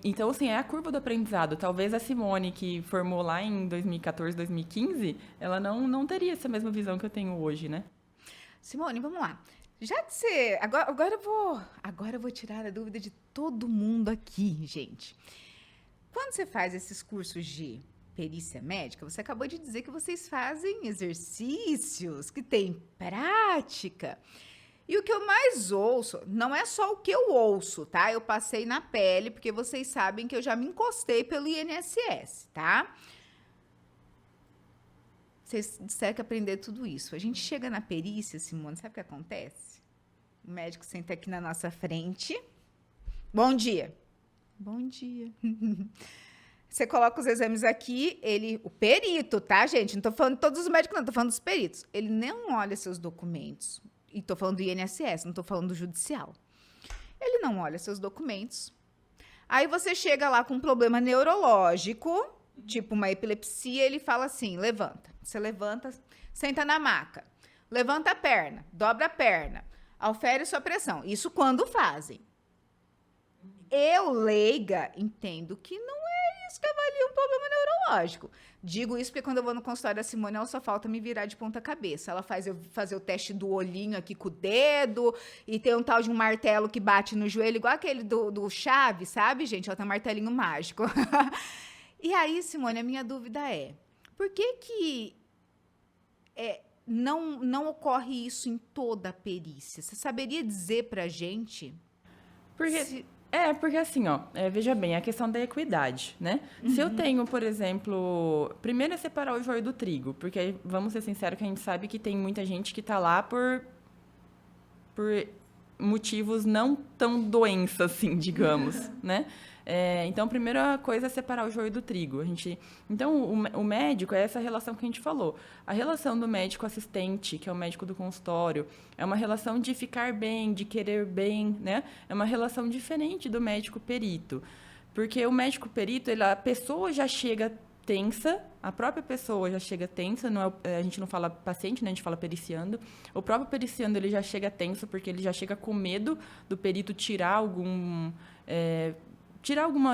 Então, assim, é a curva do aprendizado. Talvez a Simone, que formou lá em 2014, 2015, ela não teria essa mesma visão que eu tenho hoje, né? Simone, vamos lá. Já que você... Agora eu vou tirar a dúvida de todo mundo aqui, gente. Quando você faz esses cursos de perícia médica, você acabou de dizer que vocês fazem exercícios, que tem prática. E o que eu mais ouço, não é só o que eu ouço, tá? Eu passei na pele, porque vocês sabem que eu já me encostei pelo INSS, tá? Vocês disseram que aprender tudo isso. A gente chega na perícia, Simone, sabe o que acontece? O médico senta aqui na nossa frente. Bom dia. Bom dia. Você coloca os exames aqui, o perito, tá, gente? Não tô falando de todos os médicos, não, tô falando dos peritos. Ele não olha seus documentos. E tô falando do INSS, não tô falando do judicial. Ele não olha seus documentos. Aí você chega lá com um problema neurológico, tipo uma epilepsia, ele fala assim, levanta. Você levanta, senta na maca. Levanta a perna, dobra a perna. Aufere sua pressão. Isso quando fazem. Eu, leiga, entendo que não é isso que avalia um problema neurológico. Digo isso porque quando eu vou no consultório da Simone, ela só falta me virar de ponta cabeça. Ela faz eu fazer o teste do olhinho aqui com o dedo, e tem um tal de um martelo que bate no joelho, igual aquele do Chaves, sabe, gente? Ela tem um martelinho mágico. E aí, Simone, a minha dúvida por que não ocorre isso em toda a perícia? Você saberia dizer pra gente? Porque assim, veja bem, a questão da equidade, né? Uhum. Se eu tenho, por exemplo, primeiro é separar o joio do trigo, porque vamos ser sinceros que a gente sabe que tem muita gente que tá lá por motivos não tão doença, assim, digamos, né? Então, a primeira coisa é separar o joio do trigo. Então, o médico é essa relação que a gente falou. A relação do médico assistente, que é o médico do consultório, é uma relação de ficar bem, de querer bem, né? É uma relação diferente do médico perito. Porque o médico perito, a pessoa já chega tensa, a própria pessoa já chega tensa, a gente não fala paciente, né? A gente fala periciando. O próprio periciando, ele já chega tenso, porque ele já chega com medo do perito tirar alguma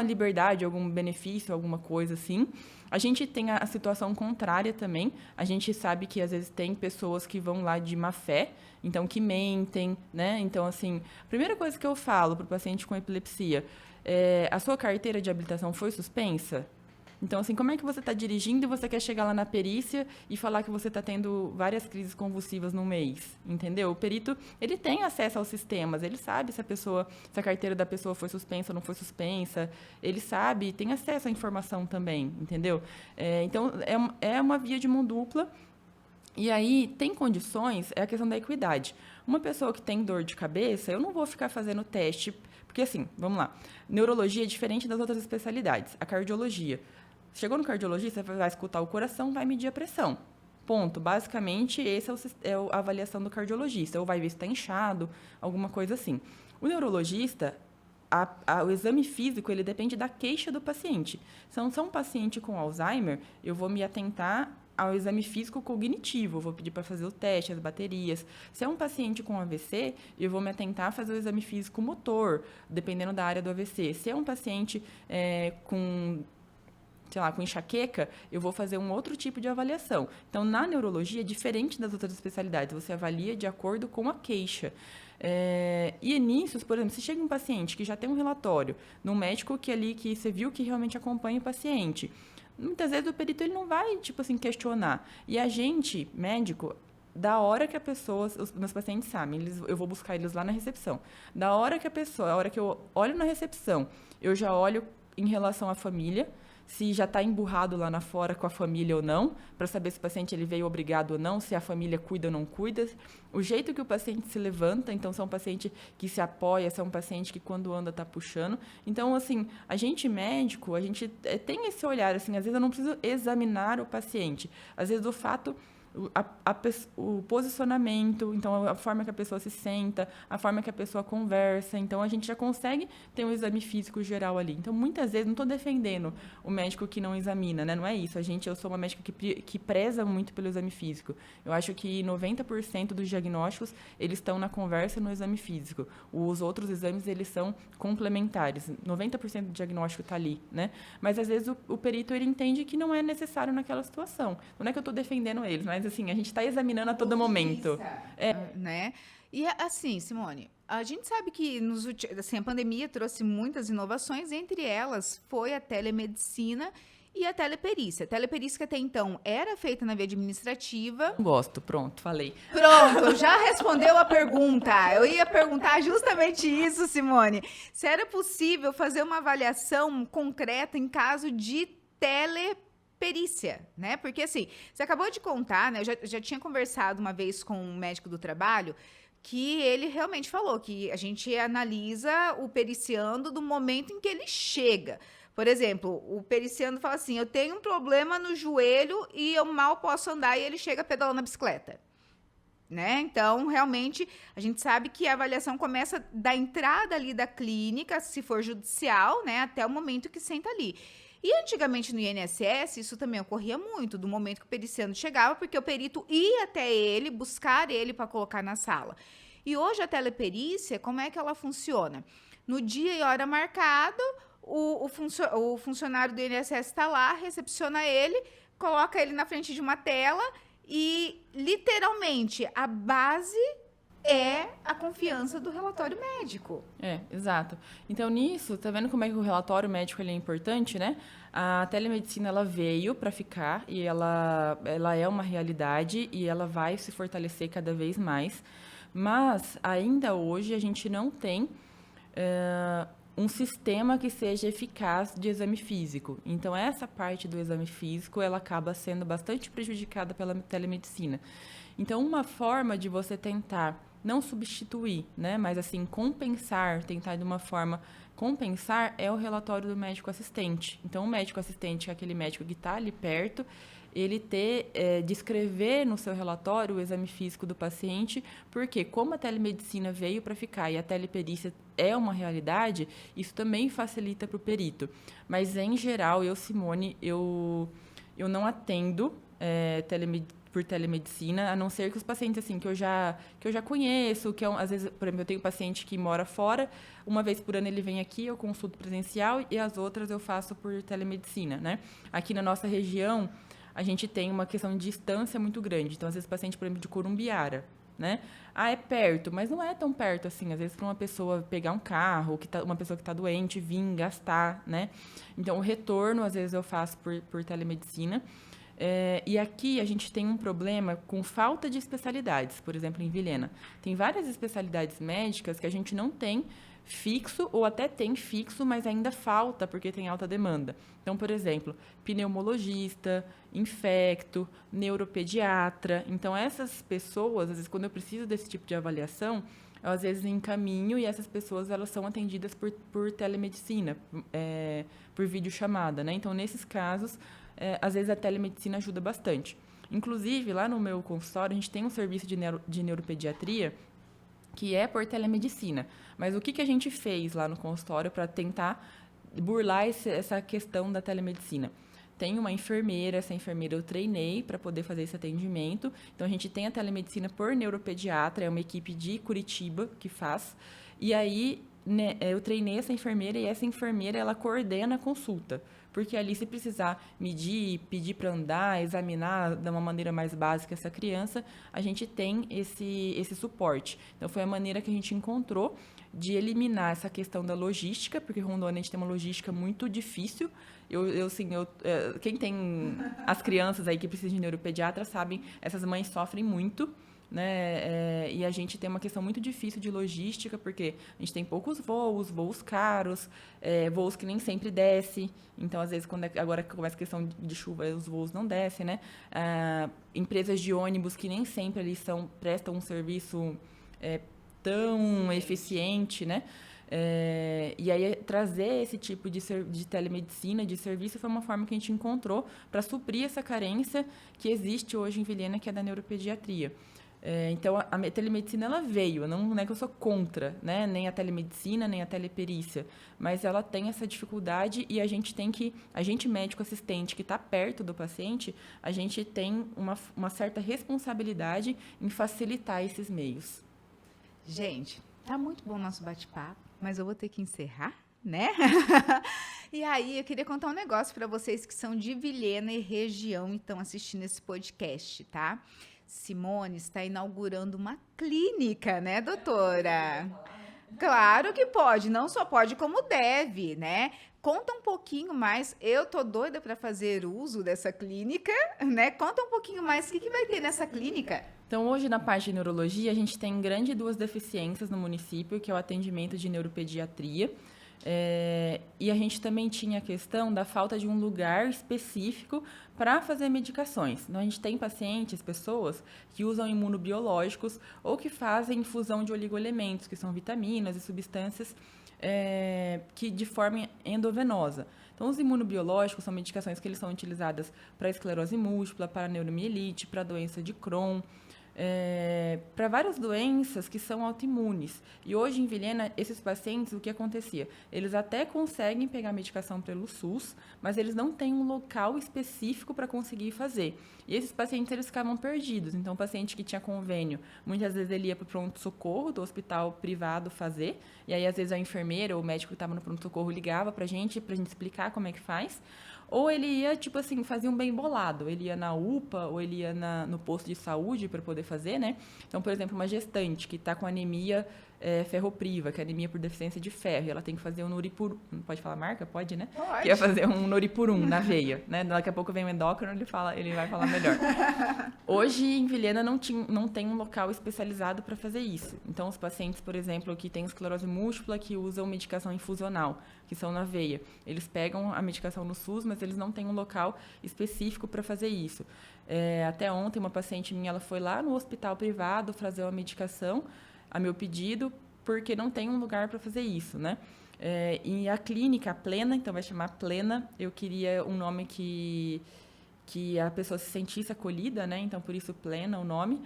liberdade, algum benefício, alguma coisa assim. A gente tem a situação contrária também. A gente sabe que, às vezes, tem pessoas que vão lá de má fé, então, que mentem, né? Então, assim, a primeira coisa que eu falo para o paciente com epilepsia a sua carteira de habilitação foi suspensa? Então, assim, como é que você está dirigindo e você quer chegar lá na perícia e falar que você está tendo várias crises convulsivas no mês, entendeu? O perito, ele tem acesso aos sistemas, ele sabe se a carteira da pessoa foi suspensa ou não foi suspensa, ele sabe, tem acesso à informação também, entendeu? Então, é uma via de mão dupla. E aí, tem condições, é a questão da equidade. Uma pessoa que tem dor de cabeça, eu não vou ficar fazendo teste, porque assim, vamos lá, neurologia é diferente das outras especialidades, a cardiologia. Chegou no cardiologista, você vai escutar o coração, vai medir a pressão. Ponto. Basicamente, essa a avaliação do cardiologista. Ou vai ver se está inchado, alguma coisa assim. O neurologista, o exame físico, ele depende da queixa do paciente. Se é um paciente com Alzheimer, eu vou me atentar ao exame físico cognitivo, eu vou pedir para fazer o teste, as baterias. Se é um paciente com AVC, eu vou me atentar a fazer o exame físico motor, dependendo da área do AVC. Se é um paciente com enxaqueca, eu vou fazer um outro tipo de avaliação. Então, na neurologia, é diferente das outras especialidades, você avalia de acordo com a queixa. E nisso, por exemplo, se chega um paciente que já tem um relatório, num médico que você viu que realmente acompanha o paciente, muitas vezes o perito ele não vai, questionar. E a gente, médico, da hora que os meus pacientes sabem, eu vou buscar eles lá na recepção. Da hora que a hora que eu olho na recepção, eu já olho em relação à família, se já está emburrado lá na fora com a família ou não, para saber se o paciente ele veio obrigado ou não, se a família cuida ou não cuida, o jeito que o paciente se levanta, então se é um paciente que se apoia, se é um paciente que quando anda está puxando. Então, assim, a gente médico, a gente tem esse olhar, assim, às vezes eu não preciso examinar o paciente, às vezes o fato... O posicionamento, então a forma que a pessoa se senta, a forma que a pessoa conversa, então a gente já consegue ter um exame físico geral ali. Então, muitas vezes, não estou defendendo o médico que não examina, né? Não é isso. Eu sou uma médica que preza muito pelo exame físico. Eu acho que 90% dos diagnósticos, eles estão na conversa no exame físico. Os outros exames, eles são complementares. 90% do diagnóstico está ali, né? Mas, às vezes, o perito, ele entende que não é necessário naquela situação. Não é que eu estou defendendo eles, mas assim, a gente está examinando a todo momento. Né? E assim, Simone, a gente sabe que a pandemia trouxe muitas inovações, entre elas foi a telemedicina e a teleperícia. A teleperícia que até então era feita na via administrativa. Gosto, pronto, falei. Pronto, já respondeu a pergunta. Eu ia perguntar justamente isso, Simone. Se era possível fazer uma avaliação concreta em caso de teleperícia, né? Porque assim, você acabou de contar, né? Eu já tinha conversado uma vez com um médico do trabalho que ele realmente falou que a gente analisa o periciando do momento em que ele chega. Por exemplo, o periciando fala assim, eu tenho um problema no joelho e eu mal posso andar, e ele chega pedalando a bicicleta. Né? Então, realmente, a gente sabe que a avaliação começa da entrada ali da clínica, se for judicial, né? Até o momento que senta ali. E antigamente no INSS, isso também ocorria muito, do momento que o periciano chegava, porque o perito ia até ele, buscar ele para colocar na sala. E hoje a teleperícia, como é que ela funciona? No dia e hora marcado, o funcionário do INSS está lá, recepciona ele, coloca ele na frente de uma tela e, literalmente, a base é a confiança do relatório médico. Exato. Então, nisso, tá vendo como é que o relatório médico ele é importante, né? A telemedicina, ela veio para ficar e ela é uma realidade e ela vai se fortalecer cada vez mais. Mas, ainda hoje, a gente não tem um sistema que seja eficaz de exame físico. Então, essa parte do exame físico, ela acaba sendo bastante prejudicada pela telemedicina. Então, uma forma de você tentar não substituir, né, mas assim, tentar de uma forma compensar é o relatório do médico assistente. Então, o médico assistente é aquele médico que está ali perto, ele descrever no seu relatório o exame físico do paciente, porque como a telemedicina veio para ficar e a teleperícia é uma realidade, isso também facilita para o perito. Mas, em geral, Simone, eu não atendo por telemedicina, a não ser que os pacientes assim, que eu já conheço, às vezes, por exemplo, eu tenho um paciente que mora fora, uma vez por ano ele vem aqui, eu consulto presencial e as outras eu faço por telemedicina, né? Aqui na nossa região, a gente tem uma questão de distância muito grande. Então, às vezes, o paciente, por exemplo, de Corumbiara, né? É perto, mas não é tão perto assim. Às vezes, para uma pessoa pegar um carro, uma pessoa que está doente, vir gastar, né? Então, o retorno, às vezes, eu faço por telemedicina. E aqui a gente tem um problema com falta de especialidades, por exemplo, em Vilhena. Tem várias especialidades médicas que a gente não tem fixo, ou até tem fixo, mas ainda falta, porque tem alta demanda. Então, por exemplo, pneumologista, infecto, neuropediatra. Então, essas pessoas, às vezes, quando eu preciso desse tipo de avaliação, eu às vezes encaminho e essas pessoas elas são atendidas por telemedicina, por videochamada, né? Então, nesses casos, às vezes a telemedicina ajuda bastante. Inclusive, lá no meu consultório, a gente tem um serviço de neuropediatria que é por telemedicina. Mas o que a gente fez lá no consultório para tentar burlar essa questão da telemedicina? Tem uma enfermeira, essa enfermeira eu treinei para poder fazer esse atendimento. Então, a gente tem a telemedicina por neuropediatra, é uma equipe de Curitiba que faz. E aí, né, eu treinei essa enfermeira e essa enfermeira, ela coordena a consulta. Porque ali, se precisar medir, pedir para andar, examinar de uma maneira mais básica essa criança, a gente tem esse suporte. Então, foi a maneira que a gente encontrou de eliminar essa questão da logística, porque Rondônia a gente tem uma logística muito difícil. Quem tem as crianças aí que precisam de neuropediatra sabem, essas mães sofrem muito, né? E a gente tem uma questão muito difícil de logística, porque a gente tem poucos voos caros, voos que nem sempre descem. Então, às vezes, agora que começa a questão de chuva, os voos não descem, né? Empresas de ônibus que nem sempre ali prestam um serviço tão eficiente, né? E aí, trazer esse tipo de telemedicina, de serviço, foi uma forma que a gente encontrou para suprir essa carência que existe hoje em Vilhena, que é da neuropediatria. Então, a telemedicina, ela veio, não é que eu sou contra, né? Nem a telemedicina, nem a teleperícia, mas ela tem essa dificuldade e a gente médico assistente que está perto do paciente, a gente tem uma certa responsabilidade em facilitar esses meios. Gente, tá muito bom o nosso bate-papo, mas eu vou ter que encerrar, né? E aí, eu queria contar um negócio para vocês que são de Vilhena e região e estão assistindo esse podcast, tá? Simone está inaugurando uma clínica, né, doutora? Claro que pode, não só pode, como deve, né? Conta um pouquinho mais, eu tô doida para fazer uso dessa clínica, né? Conta um pouquinho mais, o que vai ter nessa clínica? Então, hoje, na parte de neurologia, a gente tem duas deficiências no município, que é o atendimento de neuropediatria. E a gente também tinha a questão da falta de um lugar específico para fazer medicações. Então, a gente tem pessoas que usam imunobiológicos ou que fazem infusão de oligoelementos, que são vitaminas e substâncias que de forma endovenosa. Então, os imunobiológicos são medicações que eles são utilizadas para esclerose múltipla, para neuromielite, para doença de Crohn, para várias doenças que são autoimunes. E hoje em Vilhena, esses pacientes, o que acontecia? Eles até conseguem pegar medicação pelo SUS, mas eles não têm um local específico para conseguir fazer. E esses pacientes, eles ficavam perdidos. Então, o paciente que tinha convênio, muitas vezes ele ia para o pronto-socorro do hospital privado fazer, e aí, às vezes, a enfermeira ou o médico que estava no pronto-socorro ligava para a gente explicar como é que faz. Ou ele ia, fazia um bem bolado. Ele ia na UPA ou ele ia no posto de saúde para poder fazer, né? Então, por exemplo, uma gestante que está com anemia ferropriva, que é anemia por deficiência de ferro, e ela tem que fazer um Noripurum. Não pode falar marca? Pode, né? Pode. Que ia fazer um Noripurum na veia, né? Daqui a pouco vem o endócrino, ele vai falar melhor. Hoje, em Vilhena, não tem um local especializado para fazer isso. Então, os pacientes, por exemplo, que têm esclerose múltipla, que usam medicação infusional, que são na veia, eles pegam a medicação no SUS, mas eles não têm um local específico para fazer isso. Até ontem, uma paciente minha, ela foi lá no hospital privado fazer uma medicação, a meu pedido, porque não tem um lugar para fazer isso, né? E a clínica, a Plena, então vai chamar Plena, eu queria um nome que a pessoa se sentisse acolhida, né? Então, por isso, Plena, o nome.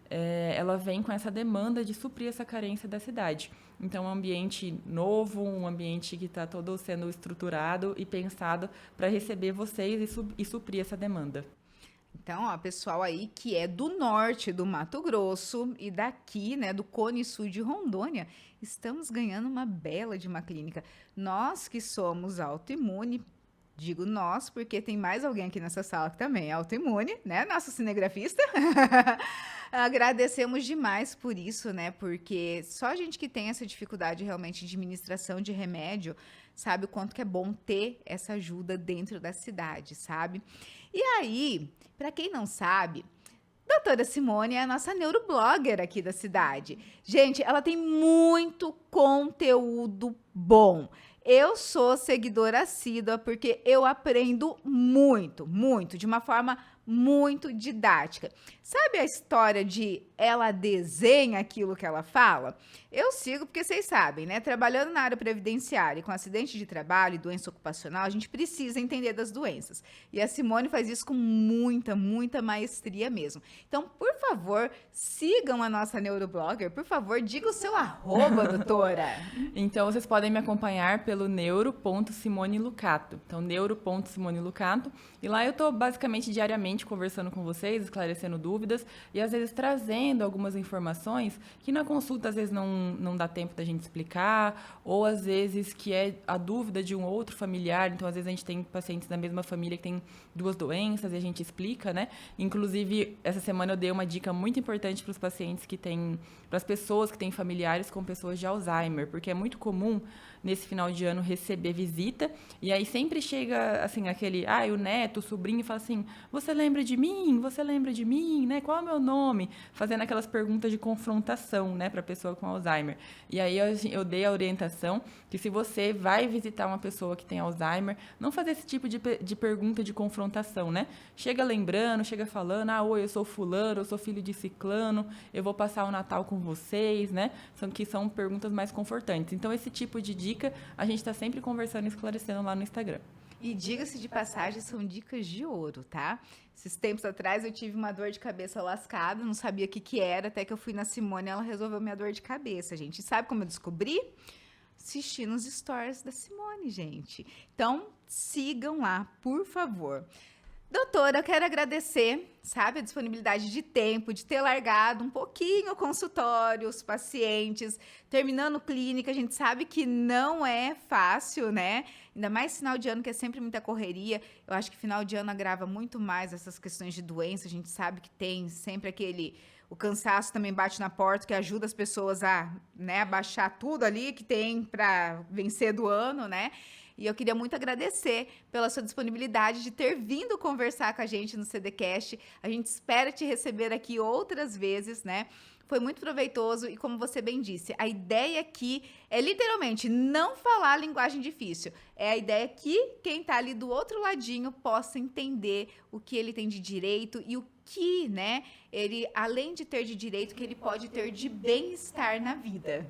Ela vem com essa demanda de suprir essa carência da cidade. Então, um ambiente novo, um ambiente que está todo sendo estruturado e pensado para receber vocês e suprir essa demanda. Então, ó, pessoal aí que é do norte do Mato Grosso e daqui, né, do Cone Sul de Rondônia, estamos ganhando uma bela de uma clínica. Nós que somos autoimune, digo nós, porque tem mais alguém aqui nessa sala que também é autoimune, né, nosso cinegrafista. Agradecemos demais por isso, né, porque só a gente que tem essa dificuldade realmente de administração de remédio sabe o quanto que é bom ter essa ajuda dentro da cidade, sabe? E aí, para quem não sabe, doutora Simone é a nossa neuroblogger aqui da cidade. Gente, ela tem muito conteúdo bom. Eu sou seguidora assídua porque eu aprendo muito, muito, de uma forma muito didática. Sabe a história de ela desenha aquilo que ela fala? Eu sigo porque vocês sabem, né? Trabalhando na área previdenciária e com acidente de trabalho e doença ocupacional, a gente precisa entender das doenças. E a Simone faz isso com muita, muita maestria mesmo. Então, por favor, sigam a nossa neuroblogger. Por favor, diga o seu arroba, doutora. Então, vocês podem me acompanhar pelo neuro.simone.lucato. Então, neuro.simone.lucato. E lá eu estou basicamente diariamente conversando com vocês, esclarecendo dúvidas e às vezes trazendo algumas informações que na consulta às vezes não dá tempo da gente explicar, ou às vezes que é a dúvida de um outro familiar. Então, às vezes a gente tem pacientes da mesma família que tem duas doenças e a gente explica, né? Inclusive, essa semana eu dei uma dica muito importante para os pacientes que têm, para as pessoas que têm familiares com pessoas de Alzheimer, porque é muito comum nesse final de ano receber visita e aí sempre chega assim aquele, o neto, o sobrinho fala assim, você lembra de mim? Você lembra de mim, né? Qual é o meu nome? Fazendo aquelas perguntas de confrontação, né, para a pessoa com Alzheimer. E aí eu dei a orientação que se você vai visitar uma pessoa que tem Alzheimer, não fazer esse tipo de pergunta de confrontação, né? Chega lembrando, chega falando, oi, eu sou fulano, eu sou filho de ciclano, eu vou passar o Natal com vocês, né? São perguntas mais confortantes. Então, esse tipo de dica, a gente está sempre conversando e esclarecendo lá no Instagram. E diga-se de passagem, são dicas de ouro, tá? Esses tempos atrás eu tive uma dor de cabeça lascada, não sabia o que era, até que eu fui na Simone e ela resolveu minha dor de cabeça, gente. E sabe como eu descobri? Assistindo os stories da Simone, gente. Então, sigam lá, por favor. Doutora, eu quero agradecer, sabe, a disponibilidade de tempo, de ter largado um pouquinho o consultório, os pacientes, terminando clínica. A gente sabe que não é fácil, né? Ainda mais final de ano, que é sempre muita correria. Eu acho que final de ano agrava muito mais essas questões de doença. A gente sabe que tem sempre o cansaço também bate na porta, que ajuda as pessoas a, né, abaixar tudo ali que tem para vencer do ano, né? E eu queria muito agradecer pela sua disponibilidade de ter vindo conversar com a gente no CDcast. A gente espera te receber aqui outras vezes, né? Foi muito proveitoso e, como você bem disse, a ideia aqui é literalmente não falar linguagem difícil. É a ideia que quem está ali do outro ladinho possa entender o que ele tem de direito e o que, né, ele, além de ter de direito, que ele pode ter de bem-estar na vida.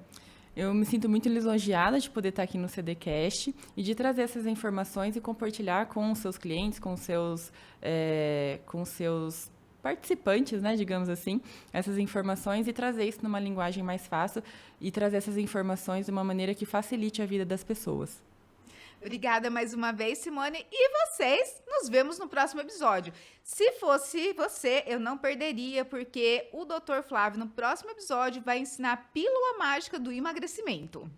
Eu me sinto muito lisonjeada de poder estar aqui no CDcast e de trazer essas informações e compartilhar com os seus clientes, com os seus participantes, né, digamos assim, essas informações e trazer isso numa linguagem mais fácil e trazer essas informações de uma maneira que facilite a vida das pessoas. Obrigada mais uma vez, Simone. E vocês, nos vemos no próximo episódio. Se fosse você, eu não perderia, porque o Dr. Flávio, no próximo episódio, vai ensinar a pílula mágica do emagrecimento.